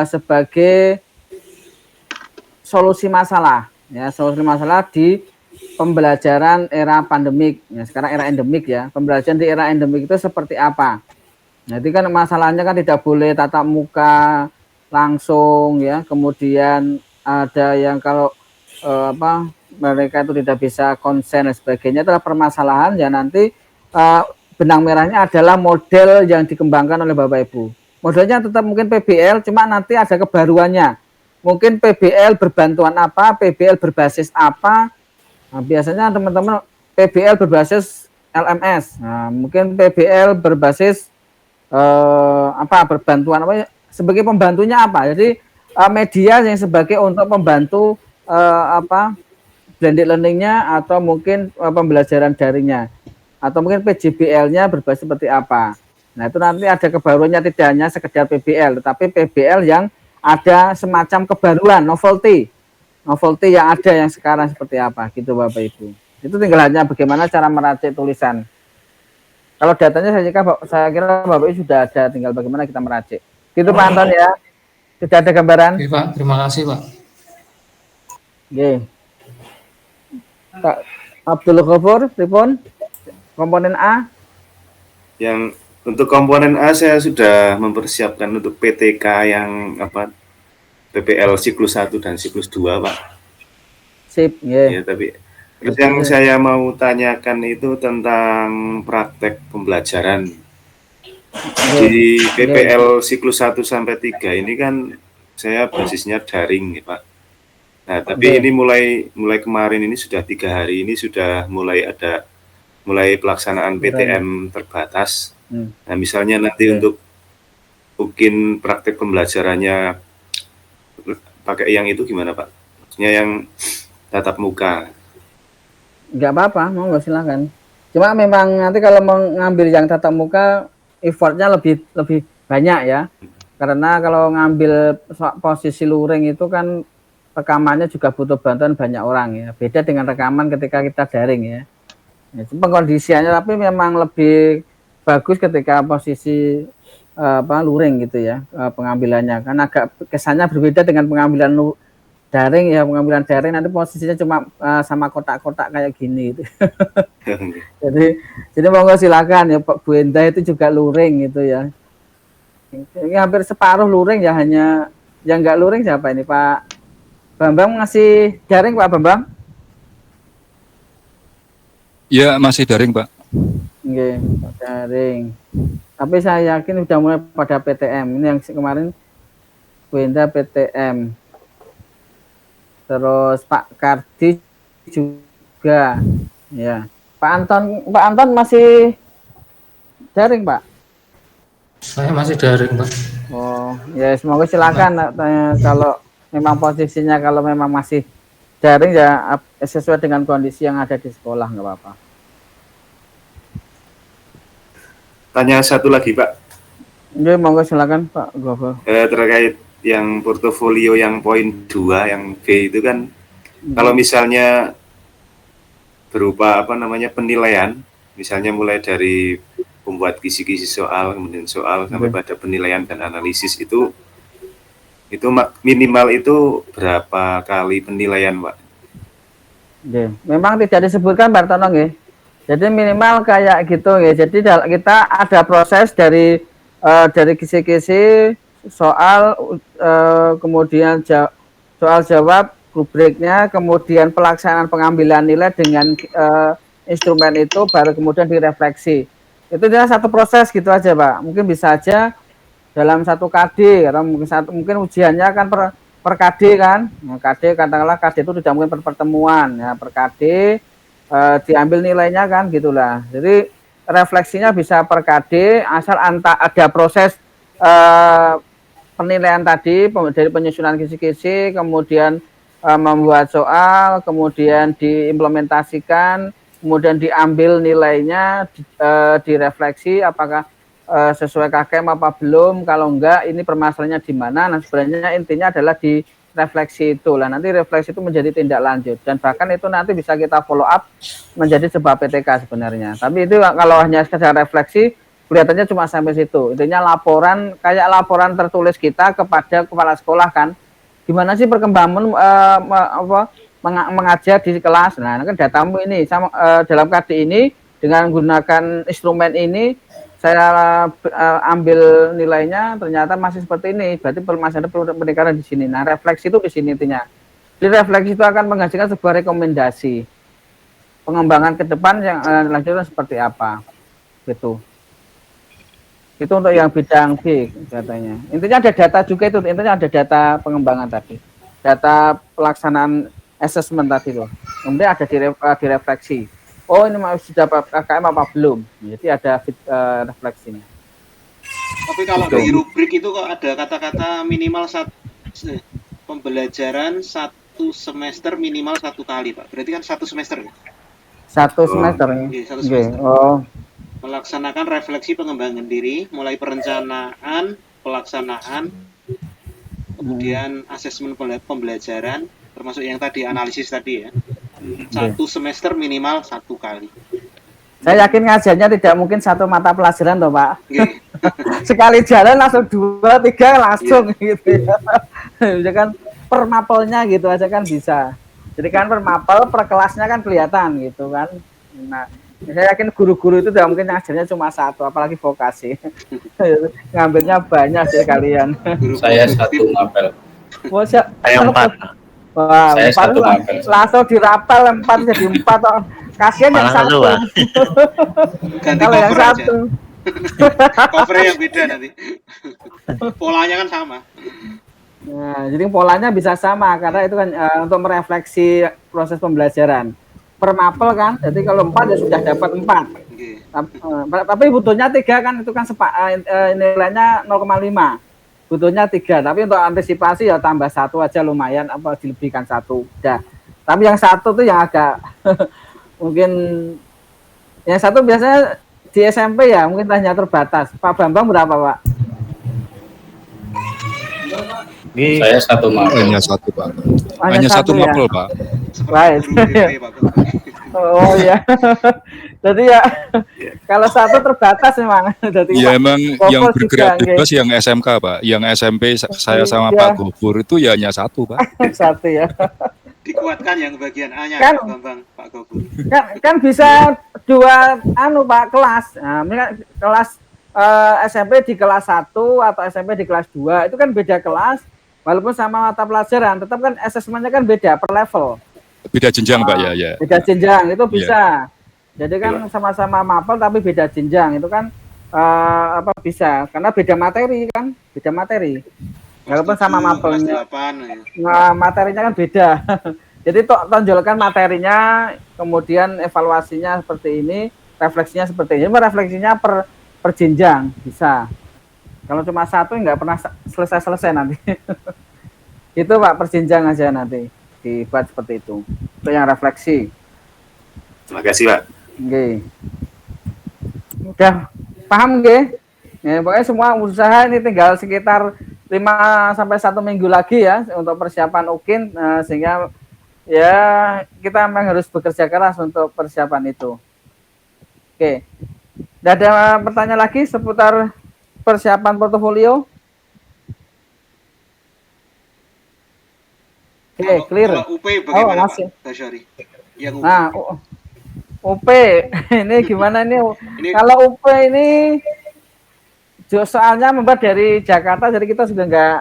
sebagai solusi masalah, ya, solusi masalah di pembelajaran era pandemik. Ya, sekarang era endemik ya. Pembelajaran di era endemik itu seperti apa? Jadi kan masalahnya kan tidak boleh tatap muka langsung ya. Kemudian ada yang kalau mereka itu tidak bisa konsen dan sebagainya, adalah permasalahan ya. Nanti benang merahnya adalah model yang dikembangkan oleh Bapak Ibu. Modelnya tetap mungkin PBL, cuma nanti ada kebaruannya. Mungkin PBL berbantuan apa, PBL berbasis apa. Nah, biasanya teman-teman PBL berbasis LMS. Nah, mungkin PBL berbasis berbantuan apa ya, sebagai pembantunya apa? Jadi media yang sebagai untuk membantu blended learning-nya atau mungkin pembelajaran daringnya. Atau mungkin PJBL-nya berbasis seperti apa. Nah, itu nanti ada kebaruannya, tidak hanya sekedar PBL, tetapi PBL yang ada semacam kebaruan, novelty yang ada yang sekarang seperti apa, gitu Bapak Ibu. Itu tinggal hanya bagaimana cara meracik tulisan. Kalau datanya saya kira Bapak Ibu sudah ada, tinggal bagaimana kita meracik. Gitu Pak Anton ya. Sudah ada gambaran? Oke Pak, terima kasih Pak. Oke. Pak Abdul Ghafur, pripun? Komponen A? Yang untuk komponen A saya sudah mempersiapkan untuk PTK yang PPL siklus 1 dan siklus 2, Pak. Sip, ya. Tapi terus yang saya mau tanyakan itu tentang praktek pembelajaran. Di PPL siklus 1 sampai 3 ini kan saya basisnya daring ya, Pak. Nah, tapi ini mulai kemarin ini sudah 3 hari ini sudah mulai pelaksanaan PTM terbatas. Nah, misalnya nanti untuk mungkin praktek pembelajarannya pakai yang itu gimana Pak? Maksudnya yang tatap muka. Enggak apa-apa, monggo silakan. Cuma memang nanti kalau mengambil yang tatap muka effortnya lebih banyak ya. Karena kalau ngambil posisi luring itu kan rekamannya juga butuh bantuan banyak orang ya. Beda dengan rekaman ketika kita daring ya. Itu pengkondisiannya, tapi memang lebih bagus ketika posisi luring gitu ya, pengambilannya kan agak kesannya berbeda dengan pengambilan daring ya. Pengambilan daring nanti posisinya cuma sama kotak-kotak kayak gini gitu. jadi monggo silakan ya Pak Bu Endah, itu juga luring gitu ya. Ini hampir separuh luring ya, hanya yang enggak luring siapa ini, Pak Bambang ngasih daring Pak Bambang? Ya, masih daring, Pak. Oke, daring. Tapi saya yakin sudah mulai pada PTM. Ini yang kemarin Wenda PTM. Terus Pak Kardi juga. Ya. Pak Anton masih daring, Pak? Saya masih daring, Pak. Oh, ya semoga silakan kalau memang posisinya kalau memang masih daring ya sesuai dengan kondisi yang ada di sekolah, nggak apa-apa. Tanya satu lagi Pak. Ya, monggo silakan Pak Gofur. Terkait yang portofolio yang poin 2 yang B itu kan kalau misalnya berupa penilaian, misalnya mulai dari pembuat kisi-kisi soal, kemudian soal sampai pada penilaian dan analisis itu minimal itu berapa kali penilaian Pak? Ya, memang tidak disebutkan Pak Tonong ya. Jadi minimal kayak gitu ya. Jadi kita ada proses dari kisi-kisi soal, kemudian soal jawab, rubriknya, kemudian pelaksanaan pengambilan nilai dengan instrumen itu, baru kemudian direfleksi. Itu dia satu proses gitu aja Pak. Mungkin bisa aja dalam satu KD, atau mungkin ujiannya kan per KD kan. Nah, KD katakanlah KD itu tidak mungkin per pertemuan ya, per KD diambil nilainya kan gitulah. Jadi refleksinya bisa per KD asal ada proses penilaian tadi dari penyusunan kisi-kisi, kemudian membuat soal, kemudian diimplementasikan, kemudian diambil nilainya, direfleksi apakah sesuai KKM apa belum. Kalau enggak ini permasalahannya di mana. Nah, sebenarnya intinya adalah di refleksi itu lah, nanti refleksi itu menjadi tindak lanjut dan bahkan itu nanti bisa kita follow up menjadi sebuah PTK sebenarnya. Tapi itu kalau hanya sekedar refleksi kelihatannya cuma sampai situ. Intinya laporan, kayak laporan tertulis kita kepada kepala sekolah kan, gimana sih perkembangan mengajar di kelas. Nah, kan datamu ini sama dalam KD ini dengan menggunakan instrumen ini saya ambil nilainya ternyata masih seperti ini, berarti masih ada peningkatan di sini. Nah, refleksi itu di sini intinya. Jadi refleksi itu akan menghasilkan sebuah rekomendasi pengembangan ke depan yang lanjutnya seperti apa, gitu. Itu untuk yang bidang B katanya. Intinya ada data juga itu, intinya ada data pengembangan tadi, data pelaksanaan assessment tadi loh. Kemudian ada direfleksi. oh ini sudah KKM apa belum. Jadi ada refleksinya. Tapi kalau di rubrik itu kok ada kata-kata minimal pembelajaran 1 semester minimal 1 kali, Pak. Berarti kan 1 semester. 1 semester. Iya, 1 semester. Oh. Melaksanakan refleksi pengembangan diri, mulai perencanaan, pelaksanaan, kemudian asesmen pembelajaran, termasuk yang tadi analisis tadi ya. 1 semester minimal 1 kali. Saya yakin ngajarnya tidak mungkin 1 mata pelajaran toh Pak. Sekali jalan langsung 2, 3 langsung gitu ya. Bisa kan per mapelnya gitu aja kan bisa. Jadi kan per mapel, per kelasnya kan kelihatan gitu kan. Nah, saya yakin guru-guru itu tidak mungkin ngajarnya cuma 1, apalagi vokasi. Ngambilnya banyak sih kalian. Saya 1 mapel. Oh, saya 4. Wah, Saya 1 mapel. langsung dirapel 4 jadi 4 toh. Kasihan yang 1. Kalau yang 1 covernya yang beda nanti. Polanya kan sama. Nah, jadi polanya bisa sama karena itu kan untuk merefleksi proses pembelajaran. Per mapel kan, jadi kalau 4 ya sudah dapat 4. Tapi butuhnya 3 kan, itu kan nilainya 0,5. Butuhnya 3, tapi untuk antisipasi ya tambah 1 aja lumayan, apa dilebihkan 1 udah. Tapi yang 1 tuh yang agak mungkin yang 1 biasanya di SMP ya mungkin hanya terbatas. Pak Bambang berapa Pak? Saya 1 mapel. Hanya 1 Pak. Hanya 1 mapel Pak. Right. Oh ya. Jadi ya kalau 1 terbatas memang. Jadi ya emang yang bergerak bebas yang SMK Pak. Yang SMP saya sama Pak Gofur itu ya hanya 1 Pak. 1 ya. Dikuatkan yang bagian A-nya kan, Pak Bambang, Pak Gofur. Kan bisa 2 Pak kelas. Nah, kelas SMP di kelas 1 atau SMP di kelas 2 itu kan beda kelas. Walaupun sama mata pelajaran, tetap kan asesmennya kan beda per level. Beda jenjang Pak ya. Beda jenjang itu bisa. Jadi kan sama-sama mapel tapi beda jenjang itu kan bisa karena beda materi kan, beda materi. Walaupun sama mapelnya. Nah, materinya kan beda. Jadi tonjolkan materinya, kemudian evaluasinya seperti ini, refleksinya seperti ini. Refleksinya per jenjang bisa. Kalau cuma 1 nggak pernah selesai nanti. Itu Pak perjenjang aja nanti dibuat seperti itu. Itu yang refleksi. Terima kasih Pak. Oke. Udah paham nggih? Ya, pokoknya semua usaha ini tinggal sekitar 5 sampai 1 minggu lagi ya untuk persiapan UKIN sehingga ya kita memang harus bekerja keras untuk persiapan itu. Oke. Tidak ada pertanyaan lagi seputar persiapan portofolio? Oke, clear. Kalau UP bagaimana masih. Pak Basyari? Yang UP. Nah, UP ini gimana ini? Kalau UP ini soalnya membuat dari Jakarta, jadi kita sudah nggak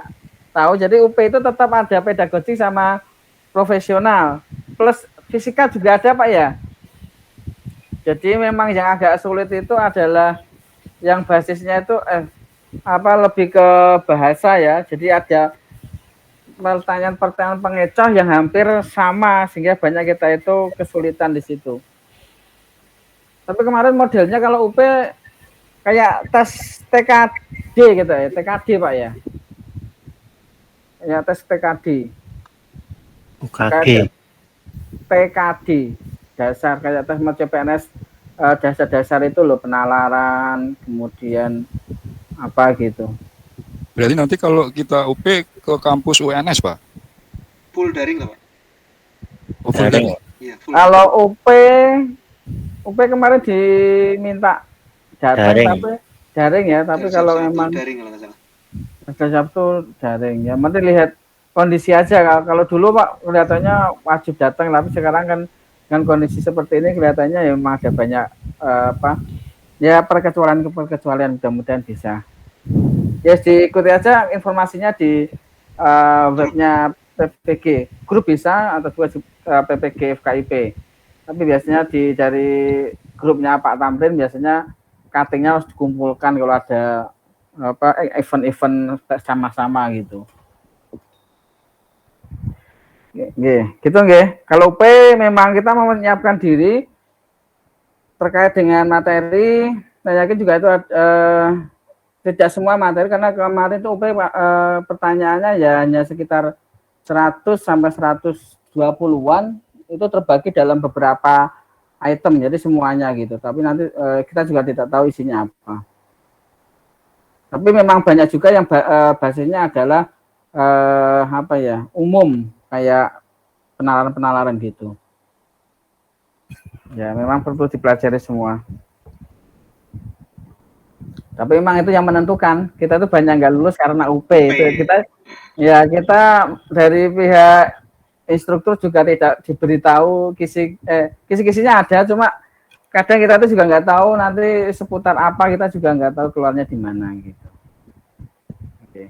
tahu. Jadi UP itu tetap ada pedagogik sama profesional. Plus fisika juga ada Pak ya. Jadi memang yang agak sulit itu adalah yang basisnya itu lebih ke bahasa ya. Jadi ada pertanyaan-pertanyaan pengecoh yang hampir sama sehingga banyak kita itu kesulitan di situ. Tapi kemarin modelnya kalau UP kayak tes TKD gitu ya, TKD Pak ya. Ya tes TKD. UKG. TKD dasar kayak tes CPNS dasar-dasar itu loh, penalaran, kemudian apa gitu. Berarti nanti kalau kita UP ke kampus UNS Pak? Full daring Pak? Oh, full daring. Ya, full kalau UP kemarin diminta datang tapi daring ya, tapi kalau memang daring kalau nggak salah. Pada Sabtu daring ya, nanti lihat kondisi aja. Kalau dulu Pak kelihatannya wajib datang, tapi sekarang kan dengan kondisi seperti ini kelihatannya ya memang ada banyak perkecualian, mudah-mudahan bisa. Ya diikuti aja informasinya di webnya PPG grup bisa atau juga PPG FKIP. Tapi biasanya dari grupnya Pak Tamrin biasanya cuttingnya harus dikumpulkan kalau ada event-event sama-sama gitu. Gitu nggih. Kalau P memang kita mau menyiapkan diri terkait dengan materi, saya yakin juga itu tidak semua materi, karena kemarin itu UP pertanyaannya ya hanya sekitar 100 sampai 120-an, itu terbagi dalam beberapa item, jadi semuanya gitu. Tapi nanti kita juga tidak tahu isinya apa. Tapi memang banyak juga yang basisnya adalah apa ya, umum, kayak penalaran-penalaran gitu. Ya, memang perlu dipelajari semua. Tapi memang itu yang menentukan. Kita tuh banyak nggak lulus karena UP. Itu kita dari pihak instruktur juga tidak diberitahu kisi-kisinya ada, cuma kadang kita tuh juga nggak tahu nanti seputar apa, kita juga nggak tahu keluarnya di mana gitu. Oke.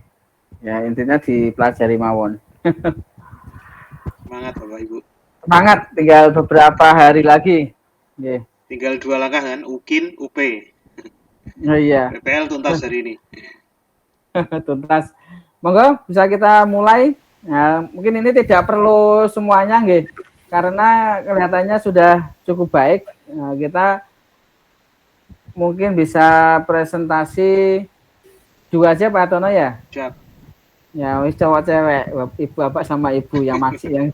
Ya intinya dipelajari mawon. Semangat Bapak Ibu. Semangat, tinggal beberapa hari lagi. Oke. Tinggal 2 langkah kan, UKIN, UP. Oh iya. PPL tuntas hari ini. Tuntas. Monggo bisa kita mulai. Nah, mungkin ini tidak perlu semuanya, nggih. Karena kelihatannya sudah cukup baik. Nah, kita mungkin bisa presentasi 2 aja Pak Tono ya? Siap. Ya, wis cowok cewek, ibu bapak sama ibu yang masih yang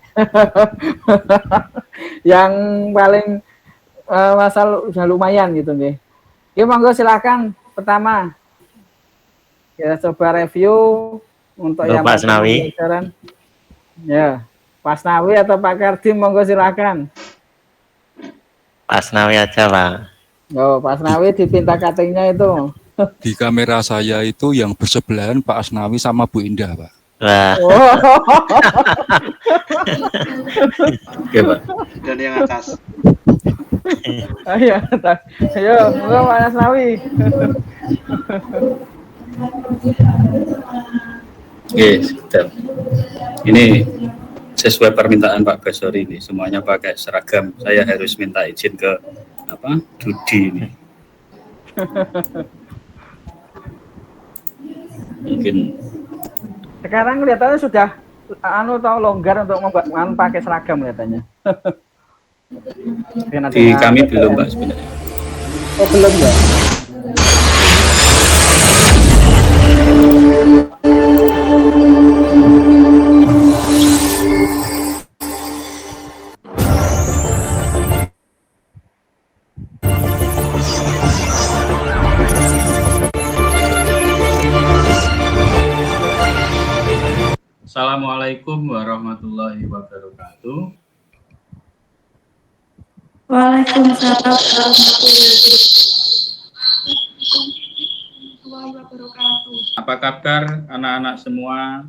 yang paling masal udah lumayan gitu nggih. Ya monggo silakan. Pertama kita coba review untuk yang Pak Asnawi. Ya, Pak Asnawi atau Pak Kardim, monggo silakan. Pak Asnawi aja, Pak. Oh, Pak Asnawi dipinta cuttingnya itu. Di kamera saya itu yang bersebelahan Pak Asnawi sama Bu Indah, Pak. Wah. Oh. Oke, Pak. Dan yang atas. Ayo, ayo, monggo Pak Asnawi. Oke, sudah. Ini sesuai permintaan Pak Basori ini, semuanya pakai seragam. Saya harus minta izin ke Dudi ini. Mungkin sekarang kelihatannya sudah tahu longgar untuk membuat pakai seragam kelihatannya. di kami belum Pak sebenarnya. Oh belum ya? Assalamualaikum warahmatullahi wabarakatuh. Waalaikumsalam warahmatullahi wabarakatuh. Apa kabar anak-anak semua?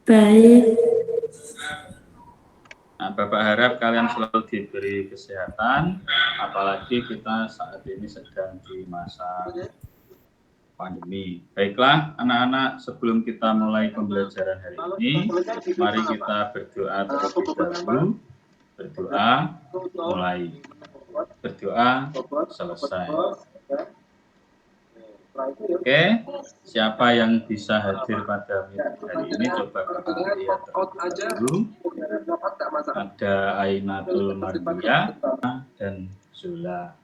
Baik. Nah, Bapak harap kalian selalu diberi kesehatan, apalagi kita saat ini sedang di masa pandemi. Baiklah anak-anak, sebelum kita mulai pembelajaran hari ini, mari kita berdoa terlebih dahulu. Berdoa mulai, berdoa selesai. Oke, siapa yang bisa hadir pada hari ini coba kita lihat dulu. Ada Ainatul Mardia dan Zula.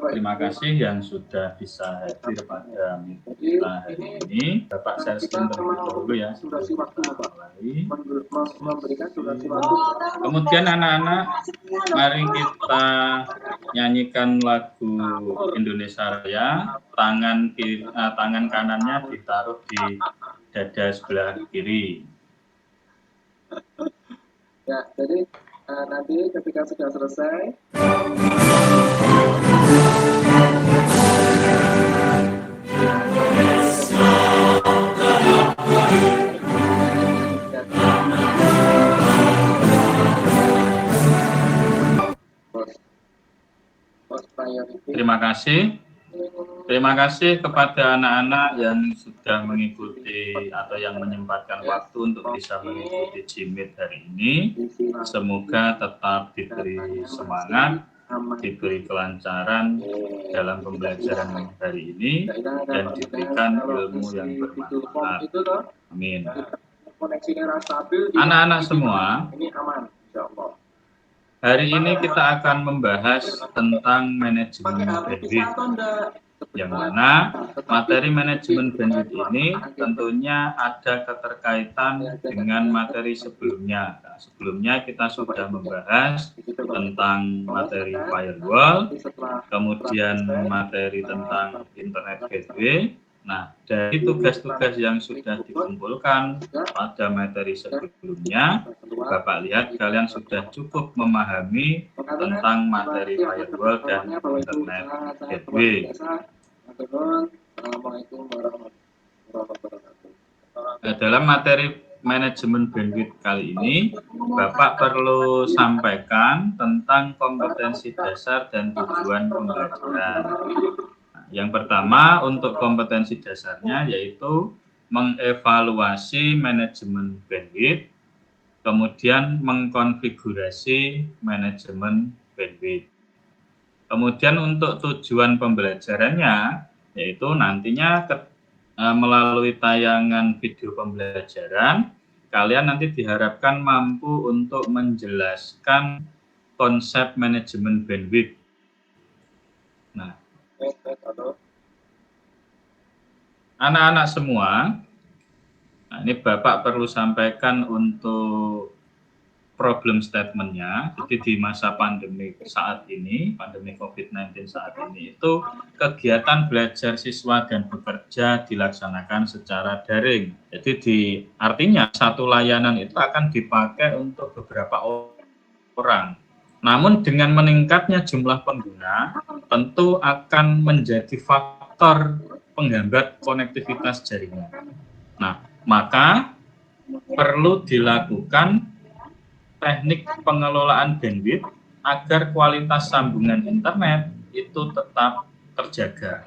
Terima kasih yang sudah bisa hadir pada meeting kita hari ini. Bapak share screen terlebih dahulu ya. Kemudian anak-anak, mari kita nyanyikan lagu Indonesia Raya. Tangan kanannya ditaruh di dada sebelah kiri. Ya, jadi nanti ketika sudah selesai. Terima kasih. Terima kasih kepada anak-anak yang sudah mengikuti atau yang menyempatkan waktu untuk bisa mengikuti Jimit hari ini. Semoga tetap diberi semangat, diberi kelancaran dalam pembelajaran hari ini, dan diberikan ilmu yang bermanfaat. Amin. Anak-anak semua, Hari ini kita akan membahas tentang manajemen bandwidth, yang mana materi manajemen bandwidth ini tentunya ada keterkaitan dengan materi sebelumnya. Nah, sebelumnya kita sudah membahas tentang materi firewall, kemudian materi tentang internet gateway. Nah, dari tugas-tugas yang sudah dikumpulkan pada materi sebelumnya, Bapak lihat kalian sudah cukup memahami tentang materi firewall dan internet gateway. Nah, dalam materi manajemen bandwidth kali ini, Bapak perlu sampaikan tentang kompetensi dasar dan tujuan pembelajaran. Yang pertama, untuk kompetensi dasarnya yaitu mengevaluasi manajemen bandwidth, kemudian mengkonfigurasi manajemen bandwidth. Kemudian untuk tujuan pembelajarannya, yaitu nantinya melalui tayangan video pembelajaran, kalian nanti diharapkan mampu untuk menjelaskan konsep manajemen bandwidth. Nah, anak-anak semua, nah ini Bapak perlu sampaikan untuk problem statement-nya. Jadi di masa pandemi saat ini, pandemi COVID-19 saat ini, itu kegiatan belajar siswa dan bekerja dilaksanakan secara daring. Jadi artinya satu layanan itu akan dipakai untuk beberapa orang. Namun dengan meningkatnya jumlah pengguna, tentu akan menjadi faktor penghambat konektivitas jaringan. Nah, maka perlu dilakukan teknik pengelolaan bandwidth agar kualitas sambungan internet itu tetap terjaga.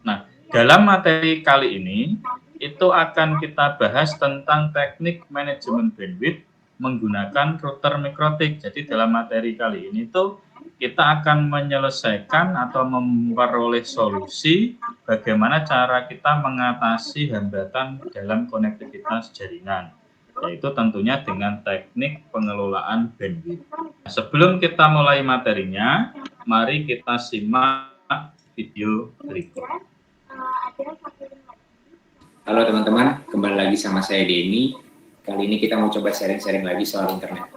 Nah, dalam materi kali ini, itu akan kita bahas tentang teknik manajemen bandwidth menggunakan router mikrotik. Jadi dalam materi kali ini tuh kita akan menyelesaikan atau memperoleh solusi bagaimana cara kita mengatasi hambatan dalam konektivitas jaringan, yaitu tentunya dengan teknik pengelolaan bandwidth. Sebelum kita mulai materinya, mari kita simak video berikut. Halo teman-teman, kembali lagi sama saya Denny. Kali ini kita mau coba sharing-sharing lagi soal internet.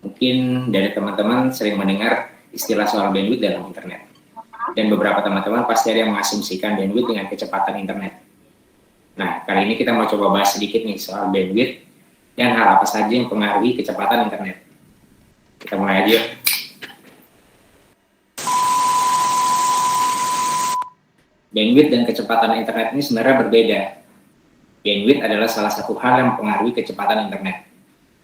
Mungkin dari teman-teman sering mendengar istilah soal bandwidth dalam internet. Dan beberapa teman-teman pasti ada yang mengasumsikan bandwidth dengan kecepatan internet. Nah, kali ini kita mau coba bahas sedikit nih soal bandwidth dan hal apa saja yang mempengaruhi kecepatan internet. Kita mulai aja yuk. Bandwidth dan kecepatan internet ini sebenarnya berbeda. Bandwidth adalah salah satu hal yang mempengaruhi kecepatan internet.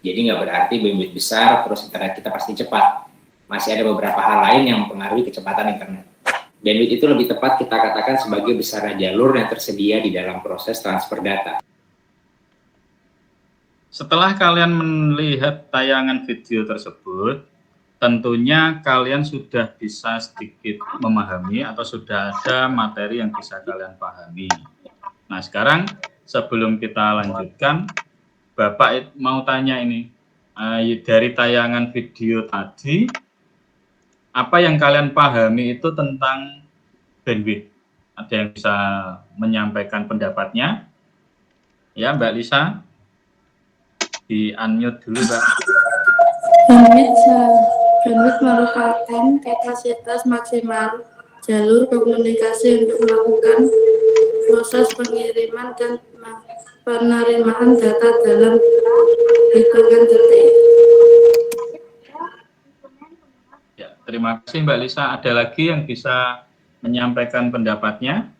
Jadi nggak berarti bandwidth besar, terus internet kita pasti cepat. Masih ada beberapa hal lain yang mempengaruhi kecepatan internet. Bandwidth itu lebih tepat kita katakan sebagai besarnya jalur yang tersedia di dalam proses transfer data. Setelah kalian melihat tayangan video tersebut, tentunya kalian sudah bisa sedikit memahami atau sudah ada materi yang bisa kalian pahami. Nah, sekarang sebelum kita lanjutkan, Bapak mau tanya ini, dari tayangan video tadi, apa yang kalian pahami itu tentang bandwidth? Ada yang bisa menyampaikan pendapatnya? Ya, Mbak Lisa, di-unmute dulu, Mbak. Bandwidth merupakan kapasitas maksimal jalur komunikasi untuk melakukan proses pengiriman dan penerimaan data dalam hitungan detik. Ya, terima kasih Mbak Lisa. Ada lagi yang bisa menyampaikan pendapatnya?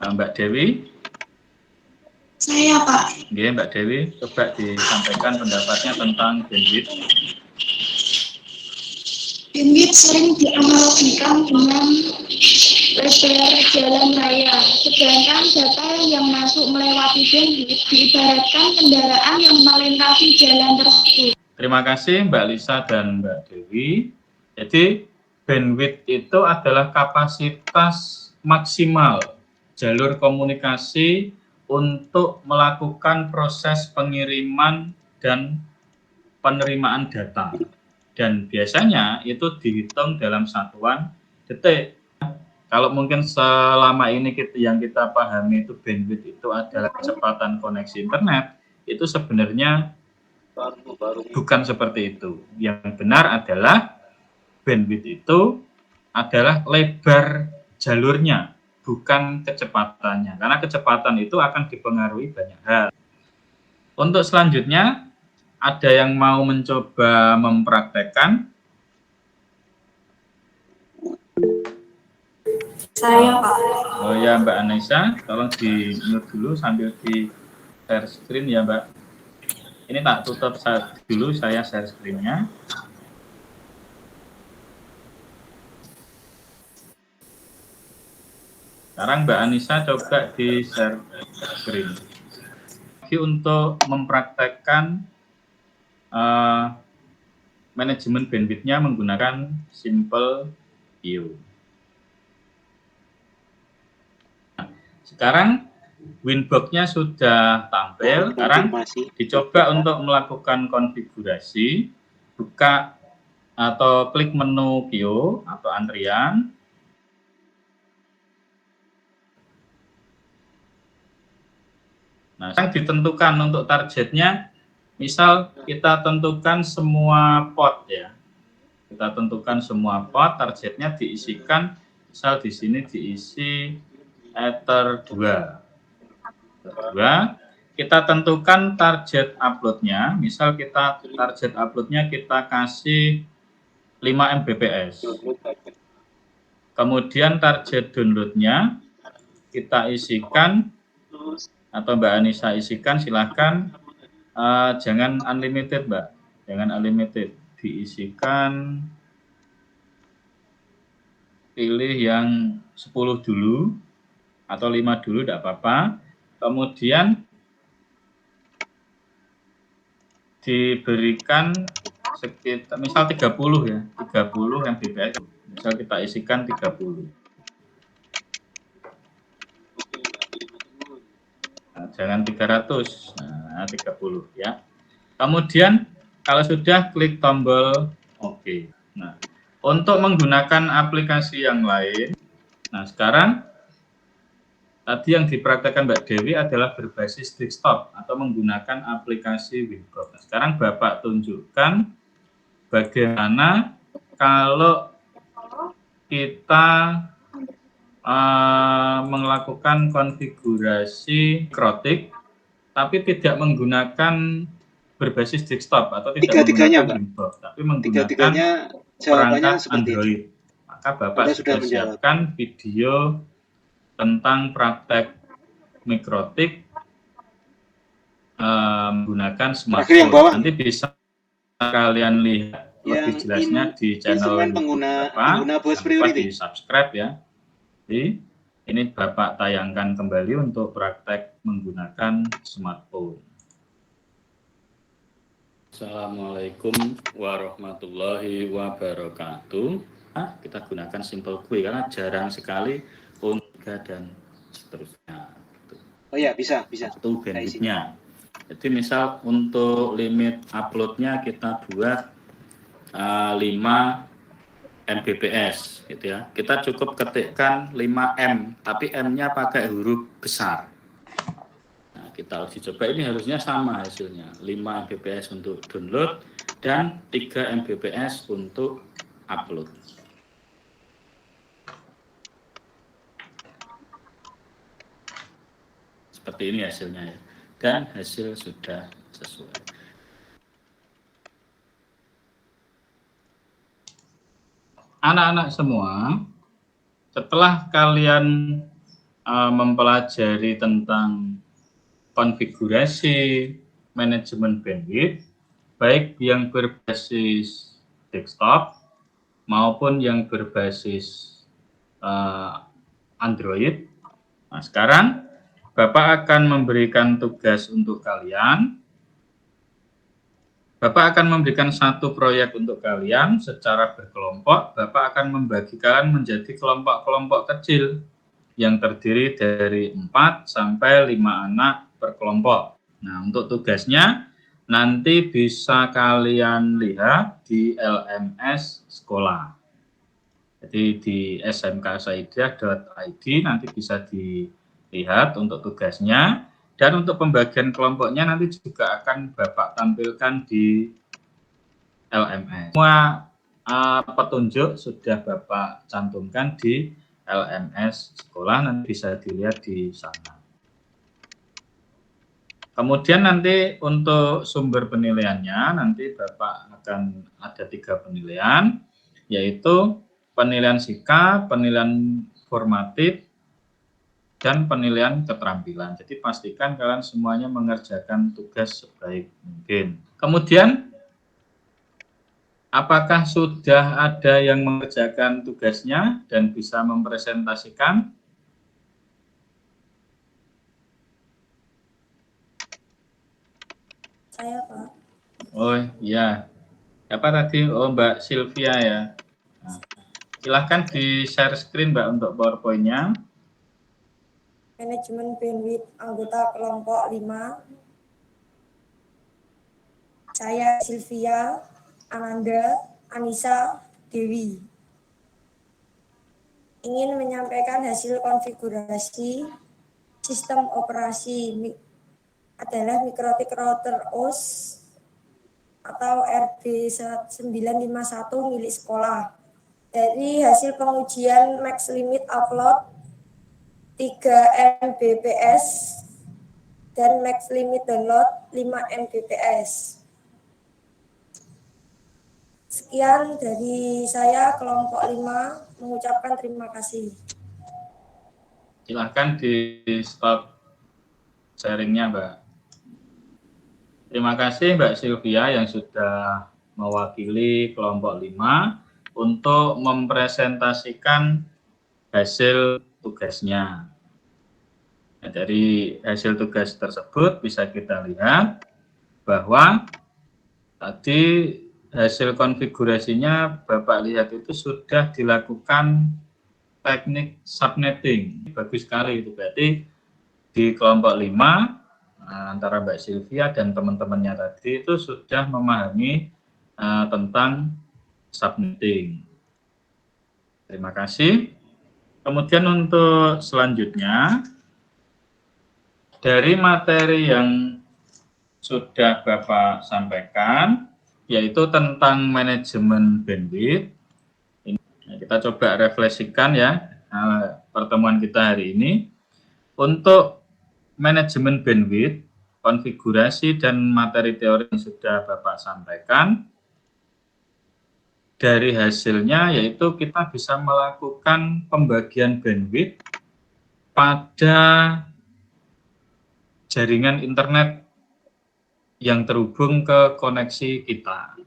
Mbak Dewi? Saya, Pak. Oke, Mbak Dewi, coba disampaikan pendapatnya tentang bandwidth. Bandwidth sering dianalogikan dengan lebar jalan raya, sedangkan data yang masuk melewati bandwidth diibaratkan kendaraan yang melintasi jalan tersebut. Terima kasih Mbak Lisa dan Mbak Dewi. Jadi bandwidth itu adalah kapasitas maksimal jalur komunikasi untuk melakukan proses pengiriman dan penerimaan data. dan biasanya itu dihitung dalam satuan detik. Kalau mungkin selama ini yang kita pahami itu bandwidth itu adalah kecepatan koneksi internet, itu sebenarnya bukan seperti itu. Yang benar adalah bandwidth itu adalah lebar jalurnya, bukan kecepatannya. Karena kecepatan itu akan dipengaruhi banyak hal. Untuk selanjutnya, ada yang mau mencoba mempraktekkan? Saya, Pak. Oh ya, Mbak Anissa, tolong di-mute dulu sambil di share screen ya, Mbak. Ini tak tutup dulu, saya share screen-nya. Sekarang Mbak Anissa coba di share screen. Untuk mempraktekkan manajemen bandwidth-nya menggunakan Simple View. Sekarang Winbox-nya sudah tampil. Sekarang dicoba untuk melakukan konfigurasi, buka atau klik menu queue atau antrian. Nah, yang ditentukan untuk targetnya, misal kita tentukan semua pot ya. Kita tentukan semua pot, targetnya diisikan, misal di sini diisi Ether 2. Kita tentukan target uploadnya, misal kita target uploadnya kita kasih 5 Mbps. Kemudian target downloadnya kita isikan, atau Mbak Anissa isikan, silahkan. Jangan unlimited, Mbak, jangan unlimited, diisikan, pilih yang 10 dulu, atau 5 dulu, tidak apa-apa. Kemudian diberikan sekitar, misal 30 ya, 30 Mbps, misal kita isikan 30. Nah, jangan 300, nah 30 ya. Kemudian kalau sudah, klik tombol OK. Nah, untuk menggunakan aplikasi yang lain, nah sekarang tadi yang dipraktekkan Mbak Dewi adalah berbasis desktop atau menggunakan aplikasi Winbox. Nah, sekarang Bapak tunjukkan bagaimana kalau kita melakukan konfigurasi mikrotik, tapi tidak menggunakan berbasis desktop atau tidak menggunakan Winbox, tapi menggunakan perangkat Android. Maka Bapak sudah siapkan video tentang praktek mikrotik menggunakan smartphone. Nanti bisa kalian lihat lebih jelasnya di channel Bapak. Jangan di subscribe ya. Jadi ini Bapak tayangkan kembali untuk praktek menggunakan smartphone. Assalamualaikum warahmatullahi wabarakatuh. Kita gunakan Simple View karena jarang sekali untuk dan seterusnya. Oh ya, bisa. Itu bandwidth-nya. Jadi misal untuk limit upload-nya kita buat 5 Mbps gitu ya. Kita cukup ketikkan 5M, tapi M-nya pakai huruf besar. Nah, kita uji coba, ini harusnya sama hasilnya. 5 Mbps untuk download dan 3 Mbps untuk upload. Seperti ini hasilnya ya. Dan hasil sudah sesuai. Anak-anak semua, setelah kalian mempelajari tentang konfigurasi manajemen bandwidth, baik yang berbasis desktop maupun yang berbasis Android. Nah, sekarang Bapak akan memberikan tugas untuk kalian. Bapak akan memberikan satu proyek untuk kalian secara berkelompok. Bapak akan membagi kalian menjadi kelompok-kelompok kecil yang terdiri dari 4 sampai 5 anak per kelompok. Nah, untuk tugasnya, nanti bisa kalian lihat di LMS sekolah. Jadi di smksaidiah.id nanti bisa dilihat untuk tugasnya, dan untuk pembagian kelompoknya nanti juga akan Bapak tampilkan di LMS. Semua petunjuk sudah Bapak cantumkan di LMS sekolah, nanti bisa dilihat di sana. Kemudian nanti untuk sumber penilaiannya, nanti Bapak akan ada 3 penilaian, yaitu penilaian sikap, penilaian formatif, dan penilaian keterampilan. Jadi pastikan kalian semuanya mengerjakan tugas sebaik mungkin. Kemudian, apakah sudah ada yang mengerjakan tugasnya dan bisa mempresentasikan? Saya, Pak. Oh iya, apa tadi? Oh, Mbak Sylvia ya. Nah, silahkan di share screen Mbak untuk PowerPoint-nya. Manajemen bandwidth anggota kelompok 5. Saya Sylvia, Ananda, Anissa, Dewi. Ingin menyampaikan hasil konfigurasi sistem operasi adalah mikrotik router OS atau RB951 milik sekolah. Dari hasil pengujian max limit upload 3 Mbps dan max limit download 5 Mbps. Sekian dari saya, kelompok 5, mengucapkan terima kasih. Silahkan di stop sharingnya, Mbak. Terima kasih Mbak Sylvia yang sudah mewakili kelompok 5 untuk mempresentasikan hasil tugasnya. Nah, dari hasil tugas tersebut bisa kita lihat bahwa tadi hasil konfigurasinya Bapak lihat itu sudah dilakukan teknik subnetting. Bagus sekali itu, berarti di kelompok 5 antara Mbak Sylvia dan teman-temannya tadi itu sudah memahami tentang subnetting. Terima kasih. Kemudian untuk selanjutnya, dari materi yang sudah Bapak sampaikan, yaitu tentang manajemen bandwidth. Ini kita coba refleksikan ya pertemuan kita hari ini. Untuk manajemen bandwidth, konfigurasi dan materi teori yang sudah Bapak sampaikan, dari hasilnya yaitu kita bisa melakukan pembagian bandwidth pada jaringan internet yang terhubung ke koneksi kita.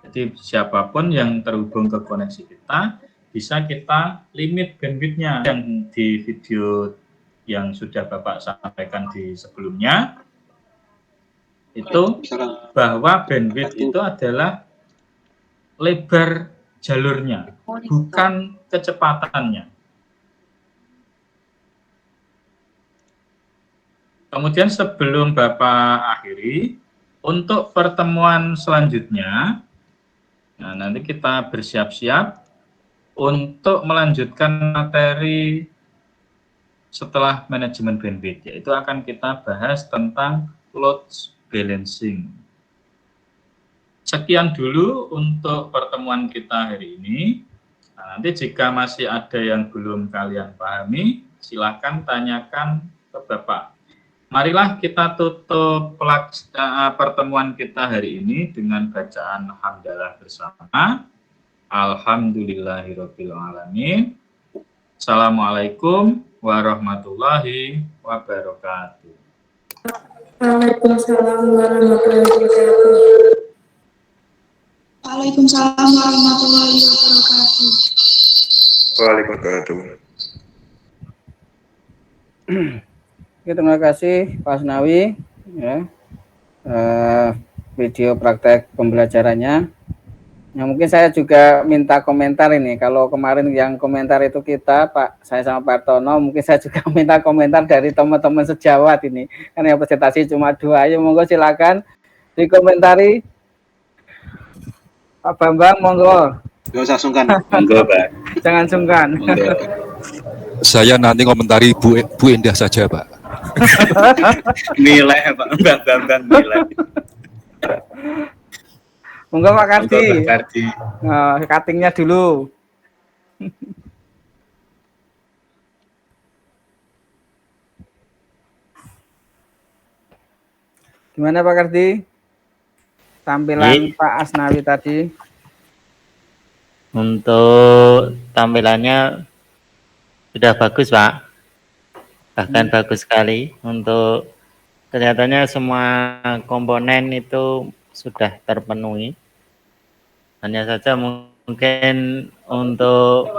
Jadi siapapun yang terhubung ke koneksi kita, bisa kita limit bandwidth-nya. Yang di video yang sudah Bapak sampaikan di sebelumnya, itu bahwa bandwidth itu adalah lebar jalurnya, bukan kecepatannya. Kemudian sebelum Bapak akhiri, untuk pertemuan selanjutnya, nah nanti kita bersiap-siap untuk melanjutkan materi setelah manajemen bandwidth, yaitu akan kita bahas tentang load balancing. Sekian dulu untuk pertemuan kita hari ini. Nah, nanti jika masih ada yang belum kalian pahami, silakan tanyakan ke Bapak. Marilah kita tutup pertemuan kita hari ini dengan bacaan hamdalah bersama. Alhamdulillahirabbil alamin. Assalamualaikum warahmatullahi wabarakatuh. Waalaikumsalam warahmatullahi wabarakatuh. Waalaikumsalam warahmatullahi wabarakatuh. Waalaikumsalam. Oke, terima kasih Pak Asnawi ya. Video praktek pembelajarannya. Nah, mungkin saya juga minta komentar ini. Kalau kemarin yang komentar itu kita, Pak, saya sama Pak Tono, mungkin saya juga minta komentar dari teman-teman sejawat ini. Kan yang presentasi cuma 2, ayo monggo silakan dikomentari. Pak Bambang, monggo. Gak usah sungkan. Monggo, Pak. Jangan sungkan. Saya nanti komentari Bu Indah saja, Pak. Nilai, Pak. Mbak Bambang nilai. Monggo Pak Kardi. Monggo, Pak Kardi. Cuttingnya dulu. Gimana Pak Kardi? Tampilan Pak Asnawi tadi. Untuk tampilannya sudah bagus Pak, bahkan bagus sekali. Untuk kelihatannya semua komponen itu sudah terpenuhi. Hanya saja mungkin untuk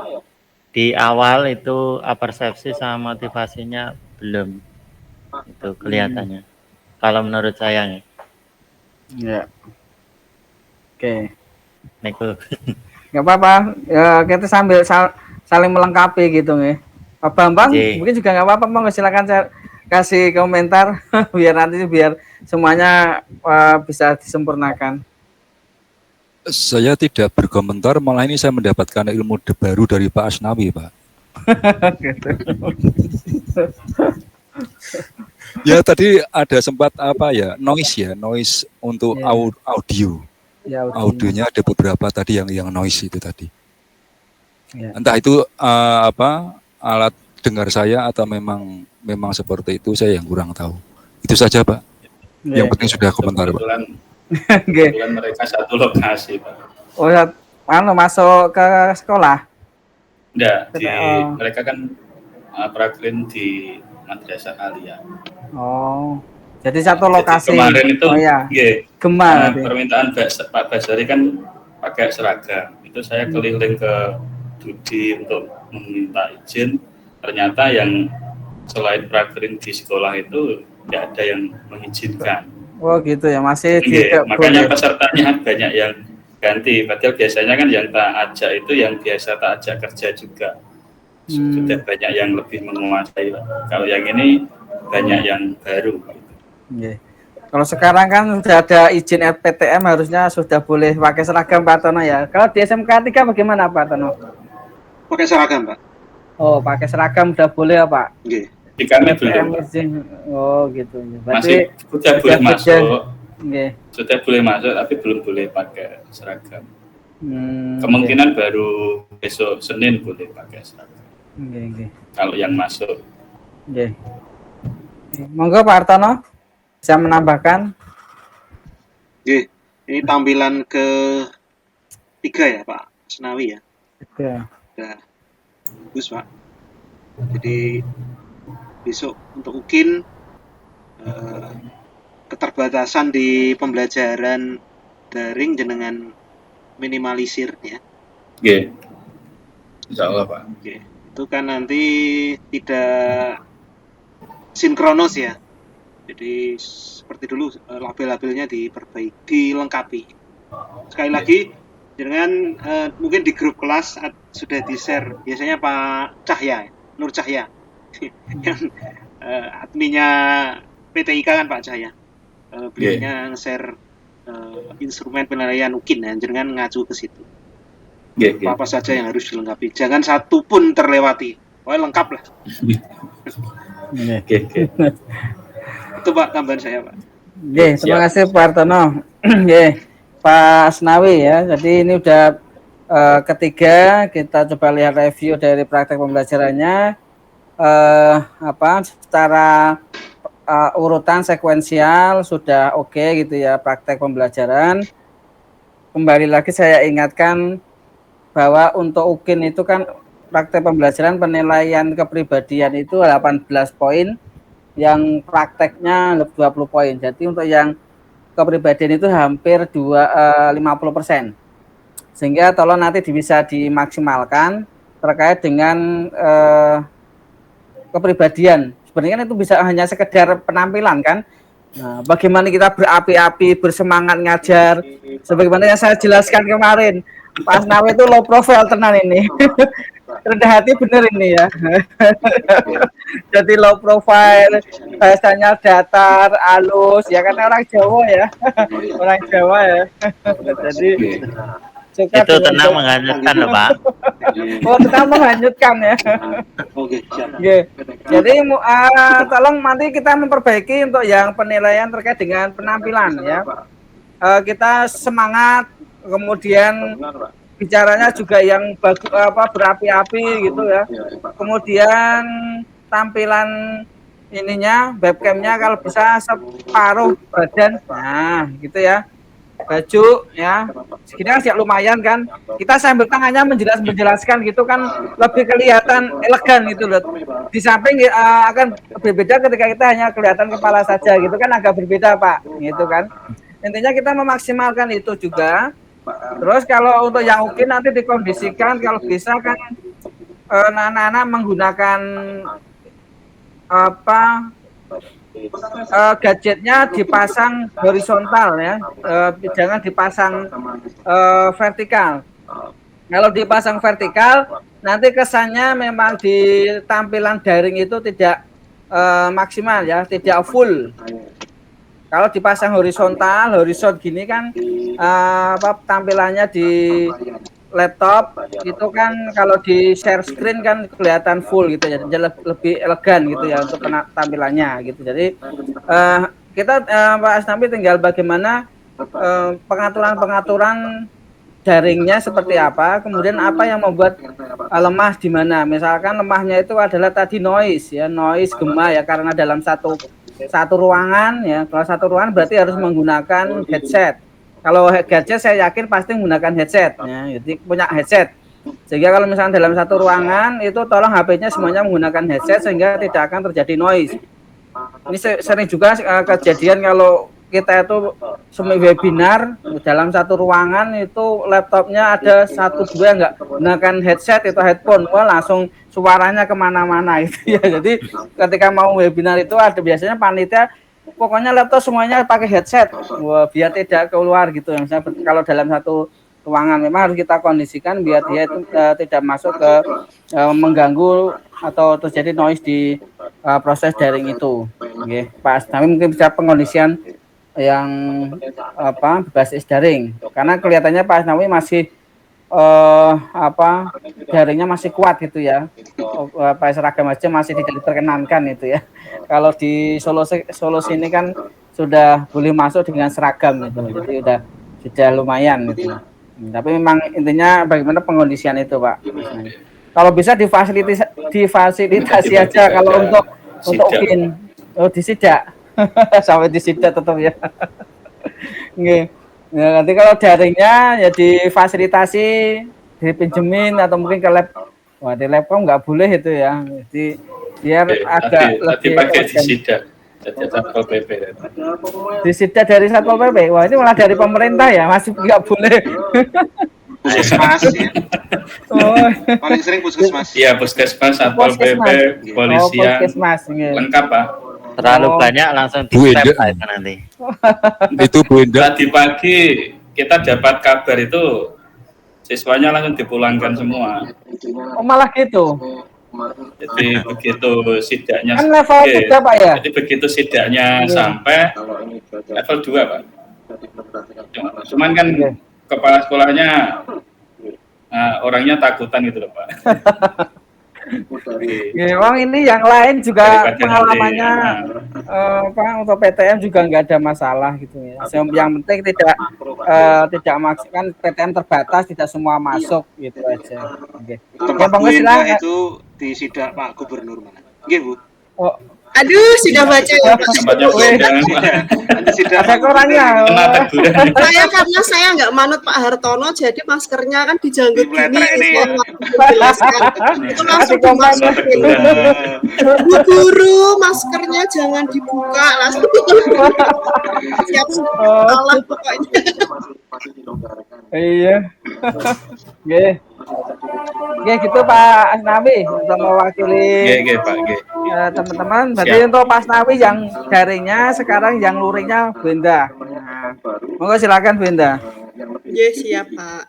di awal itu persepsi sama motivasinya belum itu kelihatannya. Kalau menurut saya. Ya. Oke. Neko. Nggak apa-apa, ya, kita sambil saling melengkapi gitu nih. Pak Bambang, mungkin juga nggak apa-apa, mau silakan saya kasih komentar biar nanti semuanya bisa disempurnakan. Saya tidak berkomentar, malah ini saya mendapatkan ilmu baru dari Pak Asnawi, Pak. Gitu. Ya tadi ada sempat noise untuk audio. Ya, audionya ada beberapa tadi yang noise itu tadi. Ya. Entah itu alat dengar saya atau memang seperti itu, saya yang kurang tahu. Itu saja Pak. Ya. Yang penting sudah komentar Pak. Kebetulan mereka satu lokasi Pak. Oh, masuk ke sekolah? Enggak, mereka kan prakrin di Madrasah Alia. Oh. Jadi satu lokasi. Jadi kemarin itu, Gemar. Permintaan Pak Basari kan pakai seragam. Itu saya keliling ke Dudi untuk meminta izin. Ternyata yang selain prakrin di sekolah itu tidak ada yang mengizinkan. Oh gitu ya, masih. Makanya pesertanya banyak yang ganti. Padahal biasanya kan yang tak ajak itu yang biasa tak ajak kerja juga. Sudah banyak yang lebih menguasai. Kalau yang ini banyak yang baru. Yeah. Kalau sekarang kan sudah ada izin SPTM, harusnya sudah boleh pakai seragam Pak Tono ya. Kalau di SMK 3 bagaimana Pak Tono? Pakai seragam Pak. Oh, pakai seragam sudah boleh ya Pak? Iya. Di kami belum. Oh gitu. Berarti masih sudah boleh masuk. Yeah. Sudah boleh masuk tapi belum boleh pakai seragam. Kemungkinan baru besok Senin boleh pakai seragam. Kalau yang masuk. Monggo Pak Artono. Bisa menambahkan? Ini tampilan ke-3 ya Pak Asnawi ya. Udah bagus Pak. Jadi besok untuk UKIN keterbatasan di pembelajaran daring jenengan minimalisir ya. Insya Allah Pak. Itu kan nanti tidak sinkronos ya. Jadi seperti dulu label-labelnya diperbaiki, dilengkapi. Sekali lagi, jangan mungkin di grup kelas sudah di-share. Biasanya Pak Cahya, Nur Cahya, yang adminnya PTIK kan Pak Cahya. Beliaunya nge-share instrumen penilaian UKIN, ya, jangan ngacu ke situ. Apa saja yang harus dilengkapi. Jangan satu pun terlewati. Pokoknya lengkap lah. Itu Pak tambahan saya Pak. Terima kasih Pak Artono. Pak Asnawi ya. Jadi ini udah ketiga, kita coba lihat review dari praktek pembelajarannya. Secara urutan sekuensial sudah oke gitu ya praktek pembelajaran. Kembali lagi saya ingatkan bahwa untuk UKIN itu kan praktek pembelajaran penilaian kepribadian itu 18 poin. Yang prakteknya 20 poin. Jadi untuk yang kepribadian itu hampir 50%. Sehingga tolong nanti bisa dimaksimalkan terkait dengan kepribadian. Sebenarnya itu bisa hanya sekedar penampilan kan. Nah, bagaimana kita berapi-api, bersemangat ngajar. Sebagaimana yang saya jelaskan kemarin. Pak Asnawi itu low profile tenan ini. Rendah hati bener ini ya. Jadi low profile, bahasanya datar, halus, ya kan orang Jawa ya, orang Jawa ya. Jadi suka Itu tenang menghanyutkan loh Pak. Oh, tenang menghanyutkan ya. Oke, siap. Oke. Jadi tolong nanti kita memperbaiki untuk yang penilaian terkait dengan penampilan ya. Kita semangat, kemudian bicaranya juga yang bagus berapi-api gitu ya. Kemudian tampilan ininya webcamnya kalau bisa separuh badan, nah gitu ya. Baju ya segini kan siap lumayan kan, kita sambil tangannya menjelaskan gitu kan lebih kelihatan elegan gitu loh. Di samping akan berbeda ketika kita hanya kelihatan kepala saja gitu kan, agak berbeda Pak gitu kan. Intinya kita memaksimalkan itu juga. Terus kalau untuk yang mungkin nanti dikondisikan kalau bisa kan anak-anak menggunakan gadgetnya dipasang horizontal ya, jangan dipasang vertikal. Kalau dipasang vertikal nanti kesannya memang di tampilan daring itu tidak maksimal ya, tidak full. Kalau dipasang horizontal, gini kan tampilannya di laptop itu kan kalau di share screen kan kelihatan full gitu ya, jadi lebih elegan gitu ya untuk tampilannya gitu. Jadi kita Pak Asnawi tinggal bagaimana pengaturan daringnya seperti apa, kemudian apa yang membuat lemah di mana. Misalkan lemahnya itu adalah tadi noise ya, noise gema ya, karena dalam satu ruangan ya, kalau satu ruangan berarti harus menggunakan headset. Kalau gadget saya yakin pasti menggunakan headset ya, jadi punya headset. Sehingga kalau misalnya dalam satu ruangan itu tolong HP-nya semuanya menggunakan headset sehingga tidak akan terjadi noise. Ini sering juga kejadian kalau kita itu semi webinar dalam satu ruangan itu laptopnya ada 1-2 nggak gunakan headset itu headphone, wah langsung suaranya kemana-mana itu ya. Jadi ketika mau webinar itu ada biasanya panitia pokoknya laptop semuanya pakai headset, wah, biar tidak keluar gitu. Misalnya kalau dalam satu ruangan memang harus kita kondisikan biar dia itu tidak masuk ke mengganggu atau terjadi noise di proses daring itu. Oke, Pak Asnawi mungkin bisa pengondisian yang berbasis daring, karena kelihatannya Pak Asnawi masih daringnya masih kuat gitu ya, seragam aja masih tidak diperkenankan itu ya. Kalau di Solo sini kan sudah boleh masuk dengan seragam gitu, jadi sudah lumayan gitu. Tapi memang intinya bagaimana pengondisian itu Pak. Kalau bisa difasilitasi aja kalau untuk UIN, disidak sampai disidak tetap ya. Nggih. Ya, nanti kalau daringnya ya difasilitasi, dipinjemin atau mungkin ke lab. Wah, di lab nggak boleh itu ya. Jadi biar agak lebih pakai disidak. Jadi Satpol PP. Disidak dari Satpol PP. Wah, ini malah dari pemerintah ya, masih nggak boleh. Puskesmas ya. Oh. Paling sering puskesmas. Iya, puskesmas, Satpol PP, polisian. Lengkap Pak. Terlalu banyak langsung di step itu nanti. Itu Bu Indah. Tadi pagi kita dapat kabar itu siswanya langsung dipulangkan semua. Oh malah gitu. Jadi begitu sidaknya kan level 3 Pak ya. Jadi begitu sidaknya sampai level 2 Pak. Cuman kan kepala sekolahnya orangnya takutan gitu loh Pak. Memang ini yang lain juga pengalamannya untuk PTM juga nggak ada masalah gitu ya. Yang penting tidak maksimal PTM terbatas, tidak semua masuk gitu aja. Oke. Tempat Bu Indah itu di sidak Pak Gubernur mana? Nggih Bu. Oh. Aduh, sudah baca ya Pak. Ada korannya. Saya karena saya nggak manut Pak Hartono, jadi maskernya kan dijanggut gini. Itu langsung dimasukin. Bu Guru, maskernya jangan dibuka langsung. Siap salah pokoknya. Iya. Oke, gitu Pak Asnawi untuk mewakili teman-teman. Berarti untuk Pak Asnawi yang daringnya, sekarang yang luringnya Bu Indah. Nah, monggo silakan Bu Indah. Iya, siap Pak.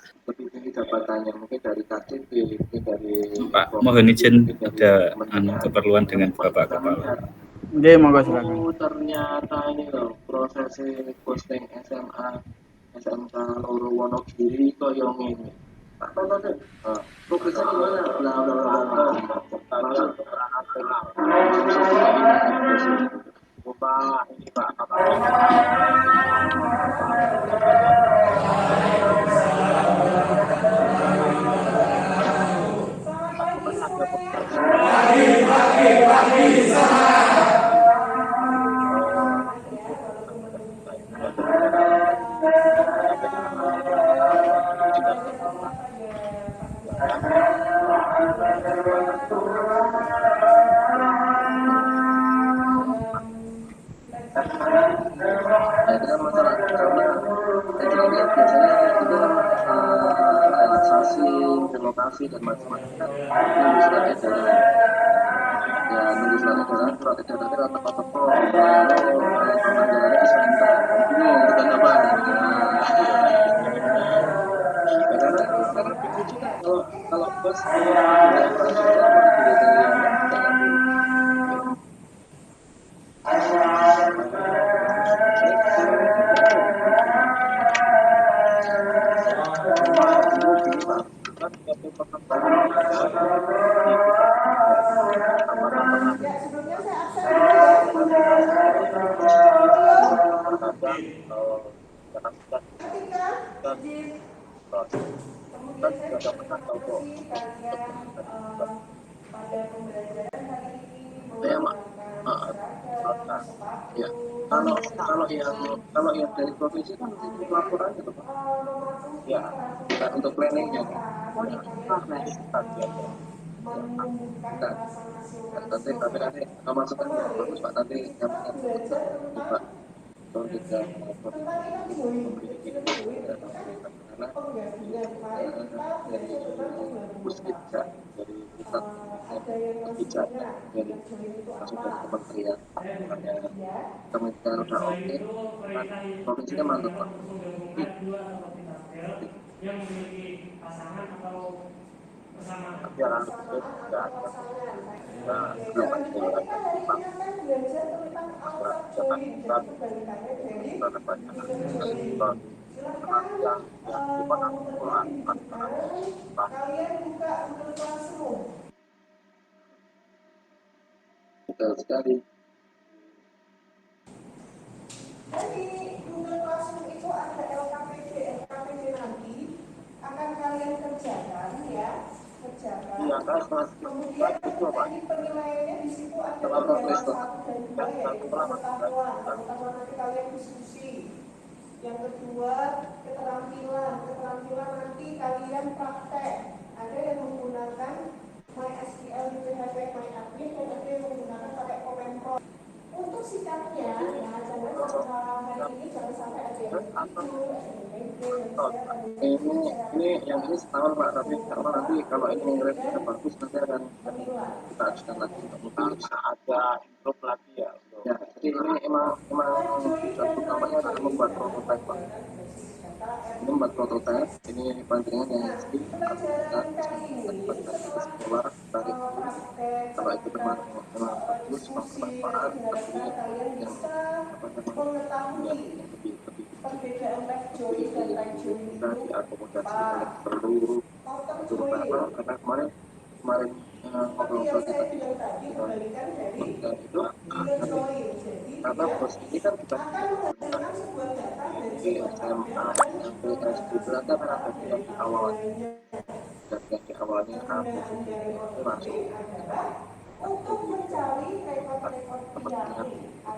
Pak, mohon izin ada keperluan dengan Bapak Kepala. Nggih, monggo silakan. Ternyata ini loh proses posting SMA SMK Loro Wonogiri kok yang ini. Tak tahu tadi. Progresnya gimana? Bla bla bla bla. Masuk ke ranah Pak, ini Pak, Nah, itu kan masalah karena tekniknya biasanya itu kan realisasi, relokasi dan macam-macam kan nunggu surat edaran. Ya nunggu surat edarannya rata-rata lalu anggarannya diselenggar. Bingung kita apa? Karena bingung juga kalau bos punya perasaan lama di kriteria jangan dulu. Ya, kalau yang dari provinsi kan untuk laporan gitu Pak. Ya, bukan untuk planningnya. Bukan. Tapi nanti masukan yang bagus Pak, nanti kami akan coba kalau kita memiliki karena dari puskitja dari pusat kebijakan dari masuk dari kementerian kementerian udah oke kan provinsinya mantap Pak. Tapi akan lebih juga betul sekali. Jadi Google Classroom itu ada LKPD nanti akan kalian kerjakan ya, kerjakan. Iya, Kemudian tadi penilaiannya di situ ada beberapa 1 dan 2 yaitu pengetahuan nanti kalian diskusi. Yang kedua keterampilan nanti kalian praktek. Ada yang menggunakan MySQL di PHP MyAdmin dan ada yang menggunakan pakai Comment. Untuk sikapnya, ya jangan hari ini jangan sampai ada yang ini yang ini setahun Pak, tapi karena nanti kalau ini revisinya bagus nanti akan kita ajukan lagi untuk ada improve lagi ya. Ya, jadi ini emang tujuan utamanya adalah membuat prototipe Pak. Ini membuat prototipe, ini pancingan yang SD kita libatkan ke sekolah dari kalau itu memang bagus, bermanfaat, tentunya yang bisa diakomodasi oleh seluruh karena kemarin ngobrol-ngobrol kita dan itu karena bos ini kan bukan di SMA SMP SD berarti kan ada yang di awal dan yang di awalnya itu langsung kepentingan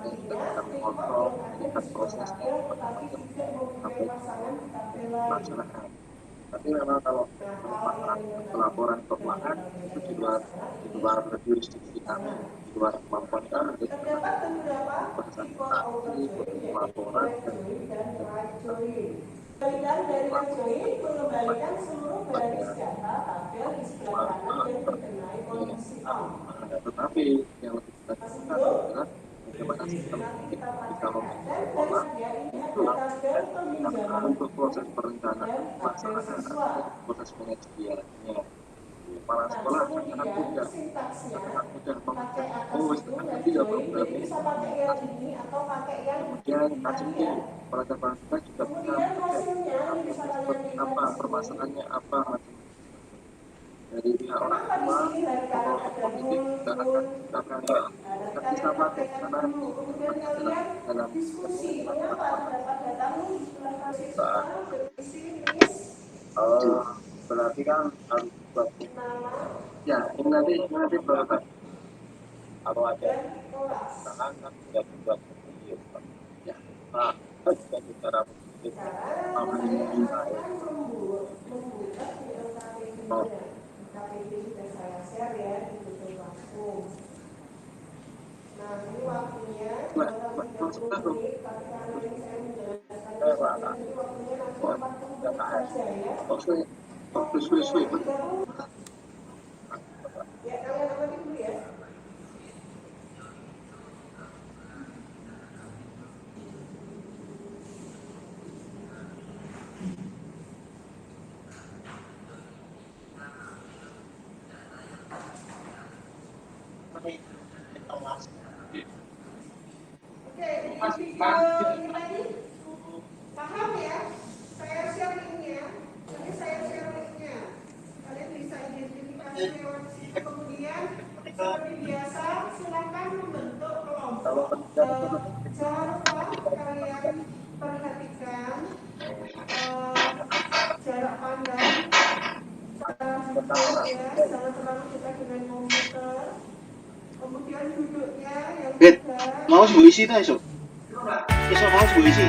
kita mengontrol melihat prosesnya sampai pelaksanaan. Tapi memang kalau pelaporan keuangan itu di luar jurisdiksi kami, di luar kemampuan kami, presentasi, pelaporan dan dari Joy mengembalikan seluruh baris data tabel di sebelah kanan dan dikenai kondisi tetapi yang lebih kita adalah bagaimana sistem bisa mengelola untuk proses perencanaan pelaksanaan proses penyesuaiannya kepala sekolah sangat mudah pakai atas oh itu dan nanti ya jadi bisa pakai yang ini atau pakai yang kemudian kacungnya kepala kepala juga punya kemudian hasilnya ini bisa kalian seperti lihat apa di sini. permasalahannya apa dari pihak orang Kenapa di tua sini dari kanan atau ada pendidik nun, juga nun, akan dari bisa kalian pakai praktekkan karena dulu. Kemudian kalian dalam diskusi. Mengapa terdapat data nun di sebelah kanan itu Pak. sekarang berisi list Berarti kan harus buat nama ya ini nanti berapa kalau ada dan kelas. kan sudah dibuat sendiri ya nah kita bicara positif apa yang baik Membuat di LKPD-nya. LKPD sudah saya share ya di Google Classroom. Nah, ini waktunya tinggal 30 menit, tapi karena ini saya menjelaskan di sini, jadi waktunya nanti 40 menit saja ya. sesuai Ya, kalian amati dulu ya. Oke, yang video ini tadi paham ya? Saya share linknya. Nanti saya share linknya. Kalian bisa identifikasi lewat situ. Kemudian seperti biasa, silakan membentuk kelompok. Jangan lupa kalian perhatikan jarak pandang, cara duduk ya, jangan terlalu dekat dengan komputer. Kemudian duduknya yang tegak. Mau gue isi tuh esok. Esok mau gue isi.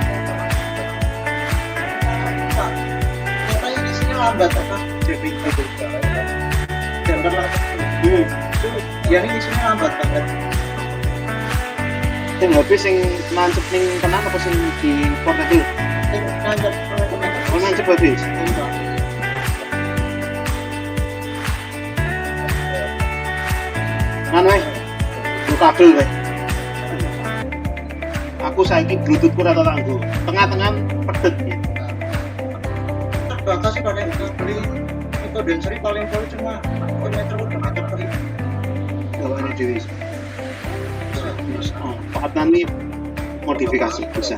Katanya di sini lambat apa? Ya ini di sini lambat banget. Sing habis sing nancep ning tenan apa sing di portal itu? Sing nancep. Oh nancep habis. Anu kabel weh. Aku saiki bluetoothku rata tanggo. Tengah-tengah pedet ya. Batas pakai beli itu denseri paling jauh cuma meter per ini. Bawahnya dewi. Pak nanti modifikasi bisa.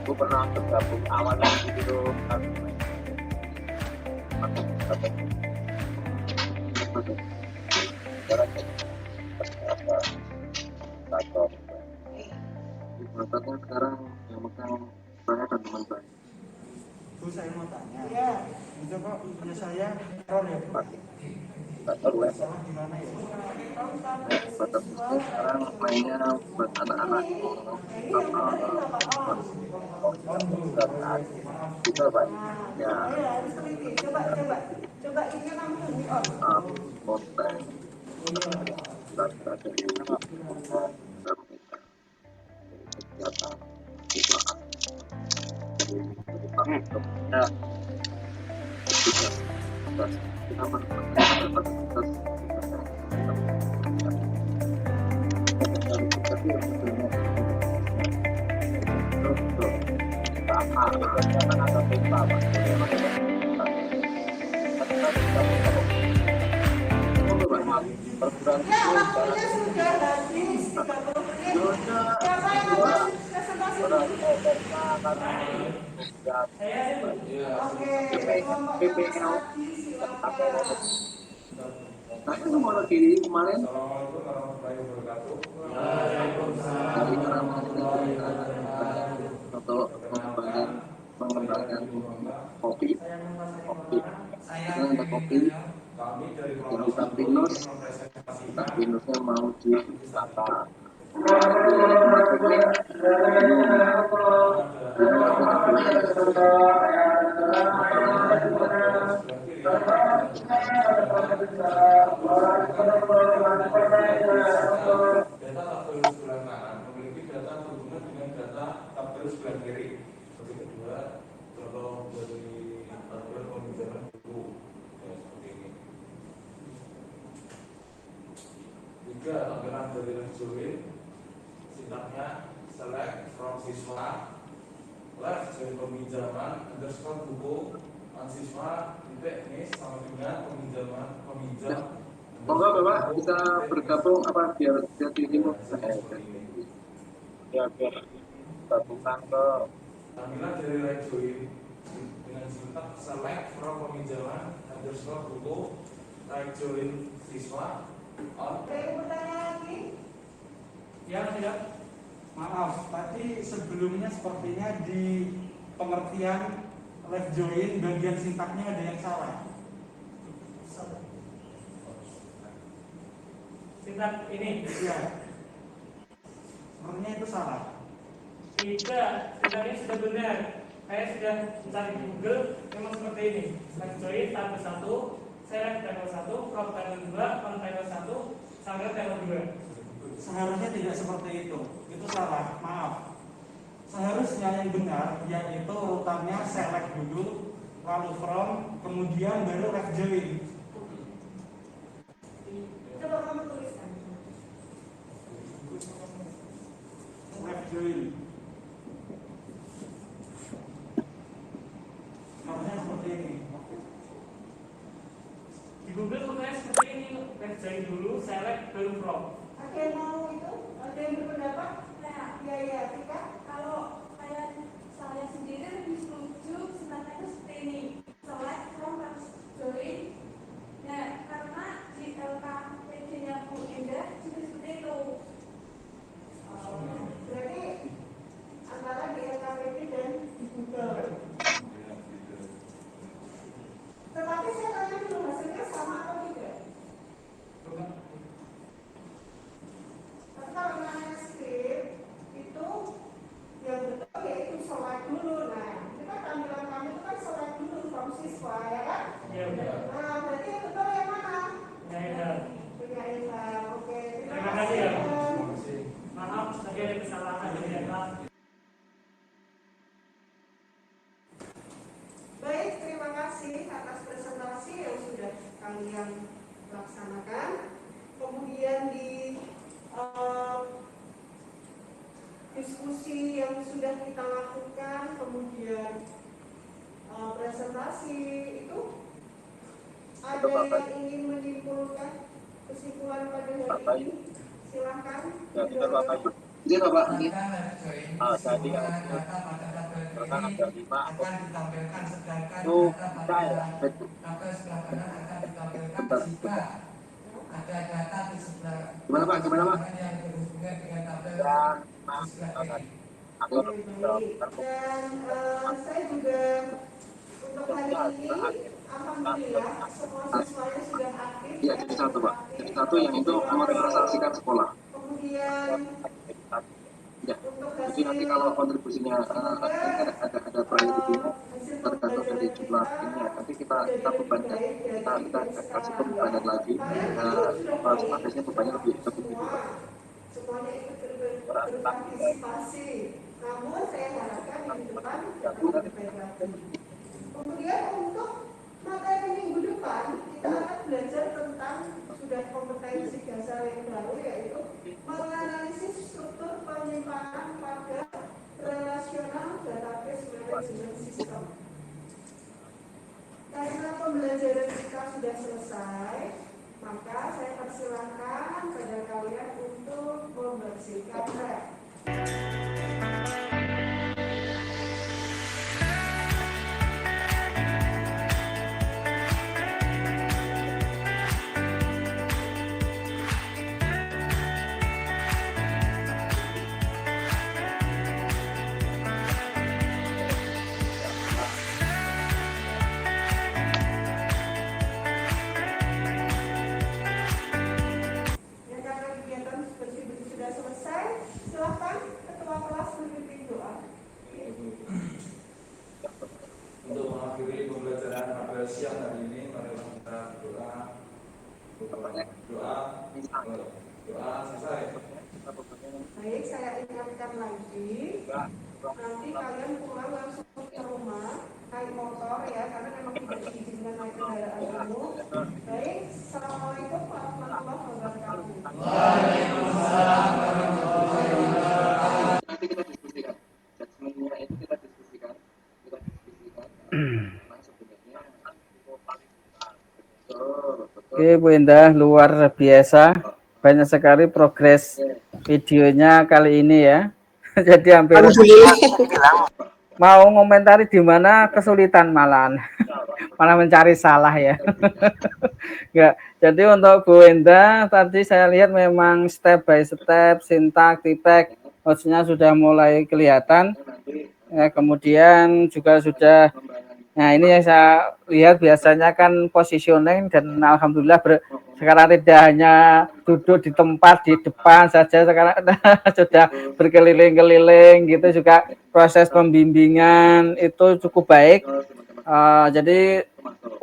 aku pernah bergabung awalnya gitu Bataknya sekarang yang megang banyak dan teman baik. Bu, saya mau tanya. Iya. Itu kok punya saya error ya, Bu? Batak web. Salah di mana ya? Batak sekarang mainnya buat anak-anak itu Pak. Ya. Coba ini langsung di on. Konten. Waktunya sudah habis 30 menit. Siapa yang mau masuk presentasi? Oke, kelompoknya Mas Adi, silakan. Tapi malah kiri kemarin untuk mengembangkan kopi ada kopi yang kita pinusnya mau ditata data tabel sebelah kanan memiliki data berhubungan dengan data tabel sebelah kiri. Seperti kedua, contoh dari tabel peminjaman buku ya, seperti ini. Tiga, tampilan dari join sintaknya select from siswa left dari peminjaman underscore buku mahasiswa di teknis sama dengan peminjam. Monggo Bapak bisa bergabung apa biar dirimu biar gabungkan ke tampilan dari right join dengan sintak select from peminjaman underscore buku right join siswa on. Ada yang bertanya lagi? Ya, tidak. Maaf, tadi sebelumnya sepertinya di pengertian left join bagian sintaknya ada yang salah. Sintak ini? Iya. Sepertinya itu salah. Tidak, sintak ini sudah benar. Saya sudah mencari di Google, memang seperti ini. Left join tanggal 1, select tanggal 1, from tanggal 2, on tanggal 1, sampai tanggal 2. Seharusnya tidak seperti itu salah, maaf. Seharusnya yang benar yaitu urutannya select dulu, lalu from, kemudian baru left join. Coba kamu tuliskan. Left join. Seharusnya seperti ini. Di Google pokoknya seperti ini, left join dulu, select baru from. Ada yang mau itu? Ada yang berpendapat? Nah, ya, Tika. Kalau saya sendiri lebih setuju sintaknya itu seperti ini, select from join. Nah, karena di LKPD-nya Bu Indah juga seperti itu. Berarti antara di LKPD dan di Google. Tetapi saya tanya dulu, hasilnya sama atau tidak? Tapi kalau namanya script itu yang betul yaitu select dulu. Nah, itu kan tampilan kami itu kan select dulu from siswa, ya kan? Iya, benar. Nah, berarti yang betul yang mana? Ya, Indah. Punya Ilham. Oke, Terima kasih ya. Maaf, tadi ada kesalahan dari Indah. Baik, terima kasih atas presentasi yang sudah kalian laksanakan. Kemudian di diskusi yang sudah kita lakukan, kemudian presentasi itu, ada yang ingin menyimpulkan kesimpulan pada hari ini? Silahkan. Ya, kita Bapak. Jadi Bapak, tadi yang karena ada 5 akan ditampilkan sedangkan itu data jika ada data di sebelah gimana Pak? yang berhubungan dengan tabel Dan saya juga untuk hari ini, alhamdulillah semua siswanya sudah aktif. Iya, jadi satu Pak. Jadi satu yang itu merealisasikan sekolah. Kemudian Ya, jadi nanti kalau kontribusinya ada proyek tergantung dari jumlah ini ya. Nanti kita bebankan, kita kasih beban lagi. Biasanya bebannya lebih tinggi. Semuanya ikut berpartisipasi. Namun saya harapkan minggu depan akan lebih lagi. Kemudian untuk materi minggu depan kita akan belajar tentang sudah kompetensi dasar yang baru, yaitu menganalisis struktur penyimpanan pada relasional database management system. Karena pembelajaran kita sudah selesai, maka saya persilakan pada kalian untuk membersihkan lab. Untuk mengakhiri pembelajaran pada siang hari ini, mari kita doa selesai. Baik, saya ingatkan lagi, nanti kalian pulang langsung ke rumah, naik motor ya, karena memang tidak diizinkan naik kendaraan umum. Baik, assalamualaikum warahmatullahi wabarakatuh. Waalaikumsalam warahmatullahi wabarakatuh. Nanti kita diskusikan, judgementnya itu kita diskusikan. Nah, sebenarnya Oke, Bu Indah, luar biasa. Banyak sekali progres videonya kali ini ya. Jadi hampir mau ngomentari di mana kesulitan malahan. Malah mencari salah ya. Enggak. Jadi untuk Bu Indah tadi saya lihat memang step by step, sintak, tipek, maksudnya sudah mulai kelihatan. Ya, kemudian juga sudah. Nah, ini yang saya lihat biasanya kan positioning dan alhamdulillah sekarang tidak hanya duduk di tempat di depan saja, sekarang sudah berkeliling-keliling gitu, juga proses pembimbingan itu cukup baik. Jadi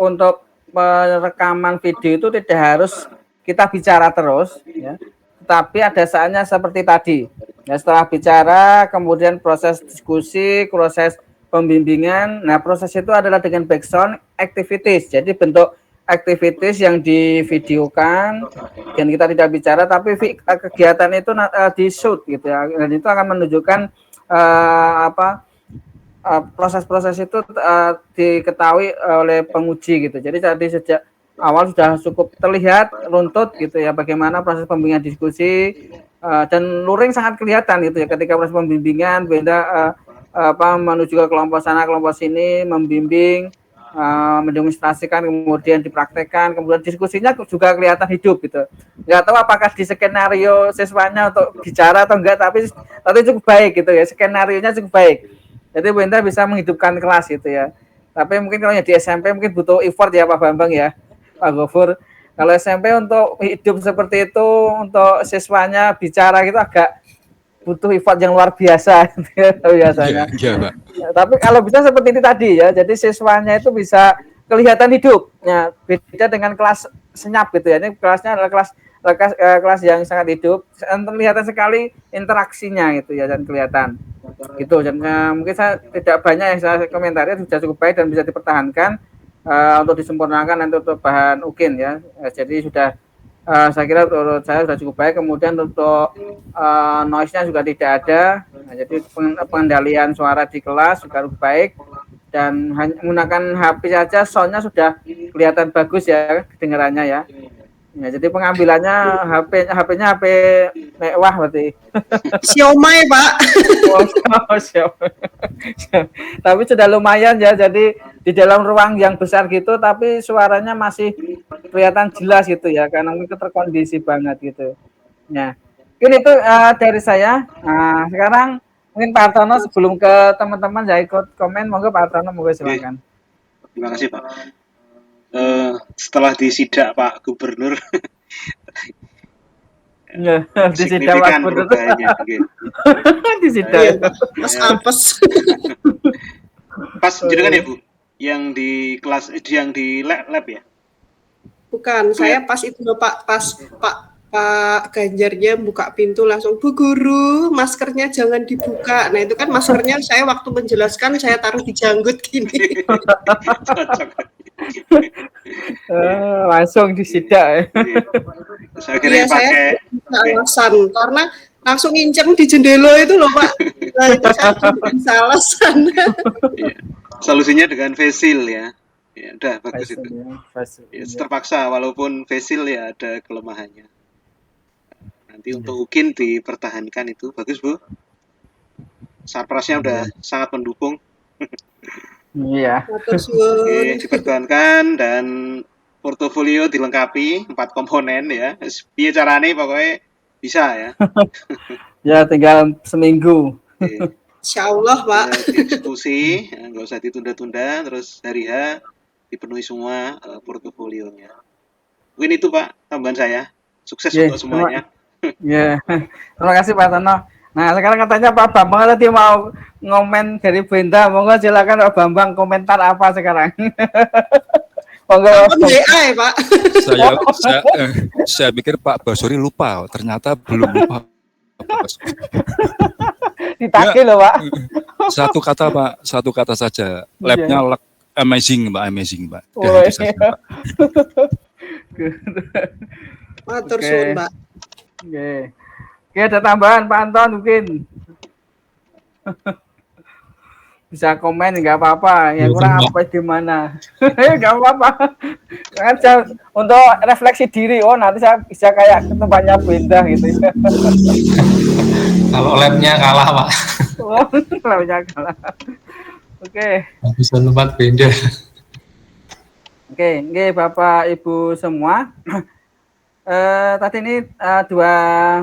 untuk rekaman video itu tidak harus kita bicara terus ya. Tapi ada saatnya seperti tadi. Ya, setelah bicara kemudian proses diskusi, proses pembimbingan. Nah, proses itu adalah dengan background activities. Jadi bentuk activities yang divideokan dan kita tidak bicara, tapi kegiatan itu di shoot gitu ya. Dan itu akan menunjukkan proses-proses itu diketahui oleh penguji gitu. Jadi tadi sejak awal sudah cukup terlihat runtut gitu ya, bagaimana proses pembimbingan diskusi dan luring sangat kelihatan gitu ya ketika proses pembimbingan beda menuju ke kelompok sana kelompok sini, membimbing, mendemonstrasikan, kemudian dipraktekkan, kemudian diskusinya juga kelihatan hidup gitu. Nggak tahu apakah di skenario siswanya untuk bicara atau enggak, tapi cukup baik gitu ya, skenarionya cukup baik. Jadi Bu Indah bisa menghidupkan kelas gitu ya. Tapi mungkin kalau di SMP mungkin butuh effort ya Pak Bambang ya, Pak Gofur. Kalau SMP untuk hidup seperti itu, untuk siswanya bicara gitu agak butuh effort yang luar biasa biasanya. Iya, Pak. Tapi kalau bisa seperti ini tadi ya, jadi siswanya itu bisa kelihatan hidup. Ya, beda dengan kelas senyap gitu ya. Ini kelasnya adalah kelas yang sangat hidup, terlihat sekali interaksinya gitu ya, dan kelihatan gitu. Dan mungkin saya tidak banyak yang saya komentari, sudah cukup baik dan bisa dipertahankan untuk disempurnakan nanti untuk bahan UKIN ya. Jadi sudah saya kira menurut saya sudah cukup baik. Kemudian untuk noise-nya juga tidak ada. Nah, jadi pengendalian suara di kelas juga cukup baik dan hanya menggunakan HP saja soundnya sudah kelihatan bagus ya kedengarannya ya. Ya, jadi pengambilannya HP-nya HP mewah berarti. Xiaomi, Pak. Tapi sudah lumayan ya. Jadi di dalam ruang yang besar gitu, tapi suaranya masih kelihatan jelas gitu ya, karena mungkin terkondisi banget gitu. Ya, mungkin itu dari saya. Nah, sekarang mungkin Pak Hartono sebelum ke teman-teman saya ikut komen, monggo Pak Hartono, monggo silakan. Terima kasih Pak. Setelah disidak Pak Gubernur, disidak Pak Gubernur, disidak Mas Apes. Pas jenengan ya Bu, yang di kelas, yang di lab ya? Bukan, saya pas itu Pak, Pak Ganjarnya buka pintu langsung, Bu Guru, maskernya jangan dibuka. Nah itu kan maskernya saya waktu menjelaskan saya taruh di janggut gini. Langsung disidak. Iya, saya alasan karena langsung nginceng di jendela itu loh Pak. Nah itu saya bisa alasan. Solusinya dengan face shield ya. Ya udah bagus itu. Ya, terpaksa walaupun face shield ya ada kelemahannya. Nanti untuk UKIN dipertahankan itu bagus Bu. Sarprasnya udah sangat mendukung. Iya. Oke, dipertahankan dan portofolio dilengkapi 4 komponen ya. Piye carane pokoknya bisa ya. Ya tinggal seminggu. Insya Allah Pak. Diskusi, nggak usah ditunda-tunda, terus hari H dipenuhi semua portofolionya. Mungkin itu Pak tambahan saya. Sukses untuk semuanya. Ya, terima kasih Pak Tono. Nah sekarang katanya Pak Bambang tadi mau ngomen dari Bu Indah, monggo silakan Pak Bambang komentar apa sekarang. Monggo. WA ya Pak. Saya pikir Pak Basuri lupa, ternyata belum lupa. Ditagih loh Pak. Satu kata saja. Labnya amazing Mbak. Oh, Matur suwun Mbak. Oke, ada tambahan Pak Anton mungkin. bisa komen nggak apa-apa. Yang Iya, kurang Pak. apa di mana? Nggak apa-apa. Kan untuk refleksi diri. Oh nanti saya bisa kayak tempatnya Benda gitu. Kalau labnya kalah, Pak. Oh, labnya kalah. Oke. Bisa tempat beda. Oke, Bapak Ibu semua. Tadi ini dua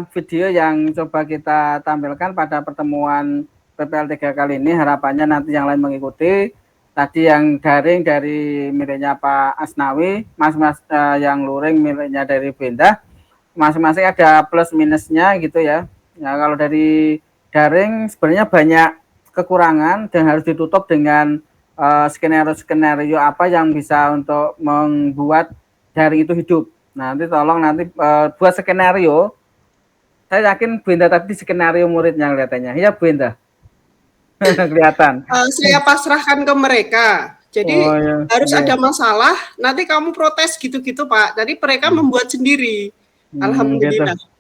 video yang coba kita tampilkan pada pertemuan PPL 3 kali ini. Harapannya nanti yang lain mengikuti. Tadi yang daring dari miliknya Pak Asnawi, mas-mas yang luring miliknya dari Benda. Masing-masing ada plus minusnya gitu ya. Ya kalau dari daring sebenarnya banyak kekurangan dan harus ditutup dengan skenario-skenario apa yang bisa untuk membuat daring itu hidup. Nanti tolong buat skenario. Saya yakin Benda tadi skenario muridnya kelihatannya. Iya Benda. Kelihatan. Saya pasrahkan ke mereka. Jadi harus ada masalah, nanti kamu protes gitu-gitu Pak. Jadi mereka membuat sendiri. Alhamdulillah. Gitu.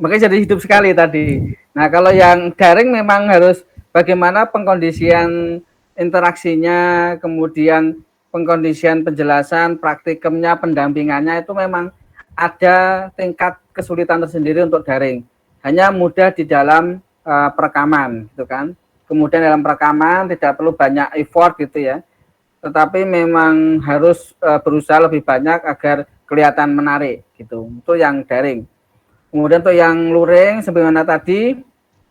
Makanya jadi hidup sekali tadi. Nah kalau yang daring memang harus bagaimana pengkondisian interaksinya, kemudian pengkondisian penjelasan, praktikumnya, pendampingannya itu memang ada tingkat kesulitan tersendiri untuk daring. Hanya mudah di dalam perekaman, gitu kan. Kemudian dalam perekaman tidak perlu banyak effort gitu ya. Tetapi memang harus berusaha lebih banyak agar kelihatan menarik gitu. Itu yang daring. Kemudian untuk yang luring sebagaimana tadi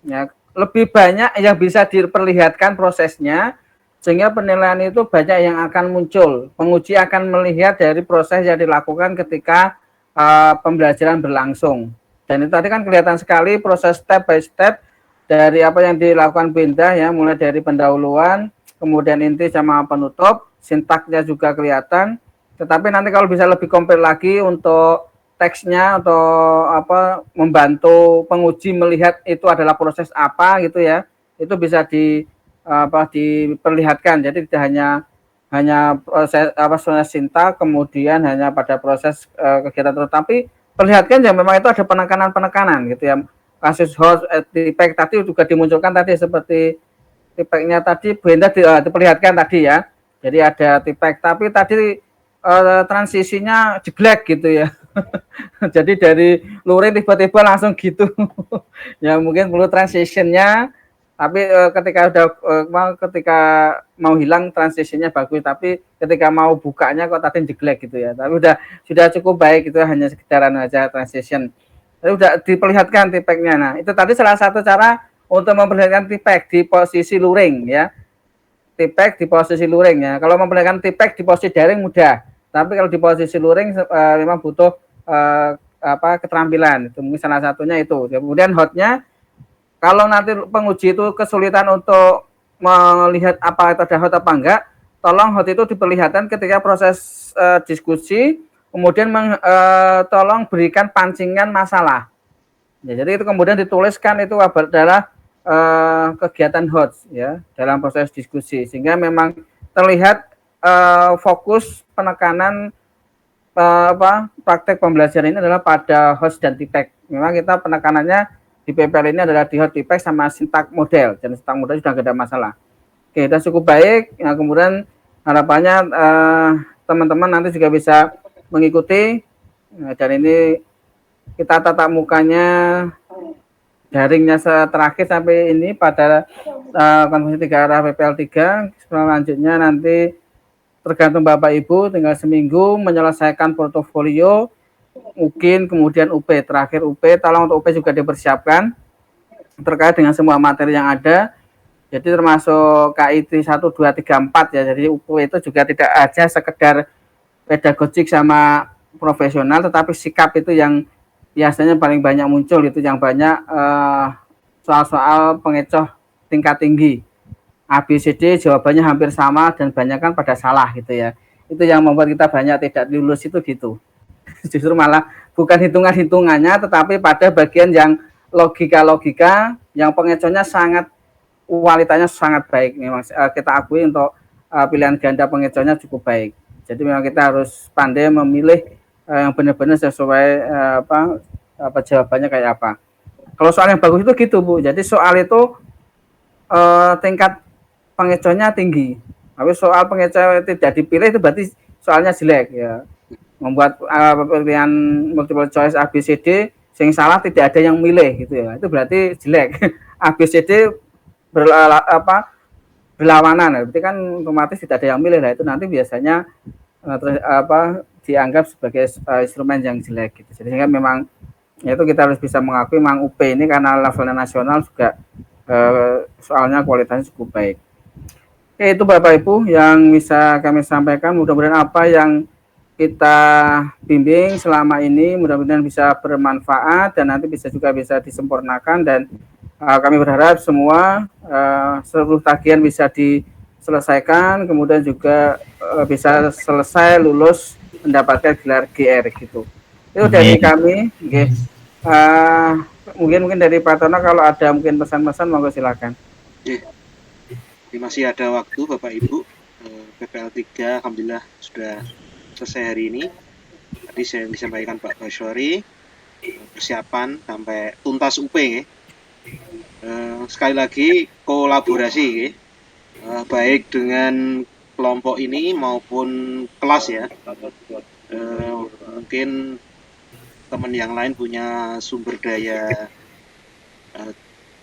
ya lebih banyak yang bisa diperlihatkan prosesnya sehingga penilaian itu banyak yang akan muncul. Penguji akan melihat dari proses yang dilakukan ketika pembelajaran berlangsung. Dan itu tadi kan kelihatan sekali proses step by step dari apa yang dilakukan Benda ya, mulai dari pendahuluan, kemudian inti sama penutup, sintaknya juga kelihatan. Tetapi nanti kalau bisa lebih komplit lagi untuk teksnya atau apa membantu penguji melihat itu adalah proses apa gitu ya, itu bisa diperlihatkan. Jadi tidak hanya proses sintak kemudian hanya pada proses kegiatan, tetapi perlihatkan ya memang itu ada penekanan gitu ya. Kasus host tipek tadi juga dimunculkan tadi seperti tipeknya tadi Benda diperlihatkan tadi ya. Jadi ada tipek tapi tadi transisinya jeglek gitu ya. Jadi dari luring tiba-tiba langsung gitu. Ya mungkin perlu transitionnya, tapi ketika mau hilang transisinya bagus, tapi ketika mau bukanya kok tadi jeglek gitu ya. Tapi sudah cukup baik, itu hanya sekedaran aja transition. Tapi udah diperlihatkan tipeknya. Nah itu tadi salah satu cara untuk memperlihatkan tipek di posisi luring ya. Tipek di posisi luring ya. Kalau memperlihatkan tipek di posisi daring mudah. Tapi kalau di posisi luring memang butuh keterampilan. Itu mungkin salah satunya itu. Kemudian hotnya, kalau nanti penguji itu kesulitan untuk melihat apa itu ada hot apa enggak, tolong hot itu diperlihatkan ketika proses diskusi, kemudian tolong berikan pancingan masalah. Ya, jadi itu kemudian dituliskan itu adalah kegiatan hot ya dalam proses diskusi, sehingga memang terlihat fokus penekanan praktek pembelajaran ini adalah pada host dan tipek. Memang kita penekanannya di PPL ini adalah di host, tipek sama sintak model. Dan sintak model sudah tidak ada masalah. Oke, sudah cukup baik. Nah, kemudian harapannya teman-teman nanti juga bisa mengikuti. Nah, dan ini kita tatap mukanya daringnya terakhir sampai ini pada konferensi 3 arah PPL 3. Selanjutnya nanti tergantung Bapak Ibu, tinggal seminggu menyelesaikan portofolio, mungkin kemudian UP, terakhir UP, tolong untuk UP juga dipersiapkan terkait dengan semua materi yang ada. Jadi termasuk KIT 1, 2, 3, 4 ya. Jadi UP itu juga tidak aja sekedar pedagogik sama profesional, tetapi sikap itu yang biasanya paling banyak muncul, itu yang banyak soal-soal pengecoh tingkat tinggi. ABCD jawabannya hampir sama dan banyak kan pada salah gitu ya. Itu yang membuat kita banyak tidak lulus itu gitu. Justru malah bukan hitungan-hitungannya tetapi pada bagian yang logika-logika yang pengecohnya sangat kualitasnya sangat baik. Memang kita akui untuk pilihan ganda pengecohnya cukup baik. Jadi memang kita harus pandai memilih yang benar-benar sesuai apa jawabannya kayak apa. Kalau soal yang bagus itu gitu Bu. Jadi soal itu tingkat pengecohnya tinggi. Tapi soal pengecoh tidak dipilih itu berarti soalnya jelek ya. Membuat pilihan multiple choice A B C D sing salah tidak ada yang milih gitu ya. Itu berarti jelek. A B C D berlawanan. Berarti kan otomatis tidak ada yang milih lah, itu nanti biasanya dianggap sebagai instrumen yang jelek gitu. Jadi sehingga memang itu kita harus bisa mengakui memang UP ini karena levelnya nasional juga soalnya kualitasnya cukup baik. Oke, itu Bapak Ibu yang bisa kami sampaikan. Mudah-mudahan apa yang kita bimbing selama ini mudah-mudahan bisa bermanfaat dan nanti bisa disempurnakan, dan kami berharap semua seluruh tagihan bisa diselesaikan, kemudian juga bisa selesai lulus mendapatkan gelar GR gitu. Itu dari kami. Okay. Mungkin dari Pak Tono kalau ada mungkin pesan-pesan monggo silakan. Masih ada waktu Bapak Ibu. PPL 3 alhamdulillah sudah selesai hari ini. Tadi saya disampaikan Pak Basyori persiapan sampai tuntas UP ya. Sekali lagi kolaborasi baik dengan kelompok ini maupun kelas ya. Mungkin teman yang lain punya sumber daya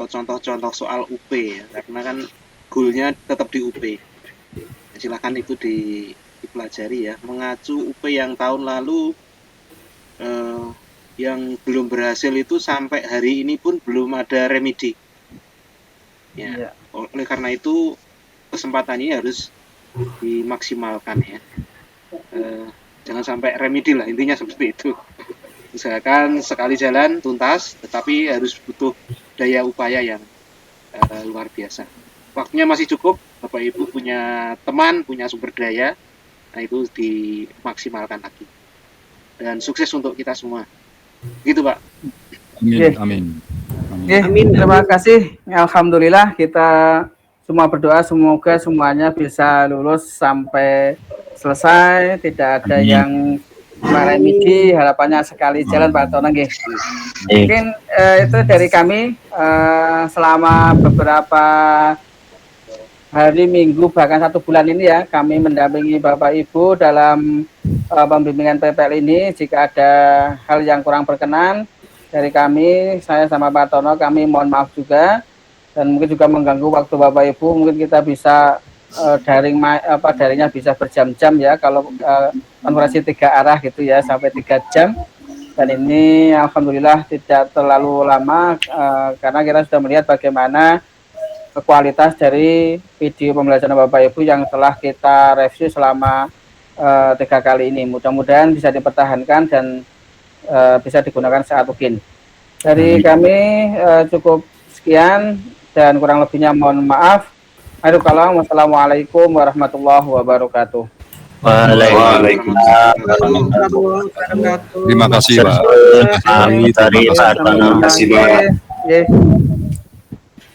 contoh-contoh soal UP ya, karena kan goalnya tetap di UP. Silakan itu dipelajari ya, mengacu UP yang tahun lalu yang belum berhasil itu sampai hari ini pun belum ada remedi. Ya, oleh karena itu kesempatannya harus dimaksimalkan ya. Jangan sampai remedi lah, intinya seperti itu. Usahakan sekali jalan tuntas, tetapi harus butuh daya upaya yang luar biasa. Waktunya masih cukup, Bapak Ibu punya teman, punya sumber daya, nah itu dimaksimalkan lagi. Dan sukses untuk kita semua. Gitu Pak. Amin. Amin. Terima kasih. Alhamdulillah kita semua berdoa semoga semuanya bisa lulus sampai selesai, tidak ada yang remedi. Harapannya sekali jalan Pak Tono nggih. Mungkin itu dari kami. Selama beberapa hari, minggu, bahkan 1 bulan ini ya, kami mendampingi Bapak Ibu dalam pembimbingan PPL ini. Jika ada hal yang kurang berkenan dari kami, saya sama Pak Tono, kami mohon maaf juga, dan mungkin juga mengganggu waktu Bapak Ibu. Mungkin kita bisa daringnya bisa berjam-jam ya, kalau konferensi 3 arah gitu ya, sampai 3 jam. Dan ini alhamdulillah tidak terlalu lama, karena kita sudah melihat bagaimana kualitas dari video pembelajaran Bapak Ibu yang telah kita review selama 3 kali ini. Mudah-mudahan bisa dipertahankan dan bisa digunakan saat mungkin. Dari kami cukup sekian, dan kurang lebihnya mohon maaf. Wassalamualaikum warahmatullahi wabarakatuh. Waalaikumsalam. Terima kasih Pak. Terima kasih Pak.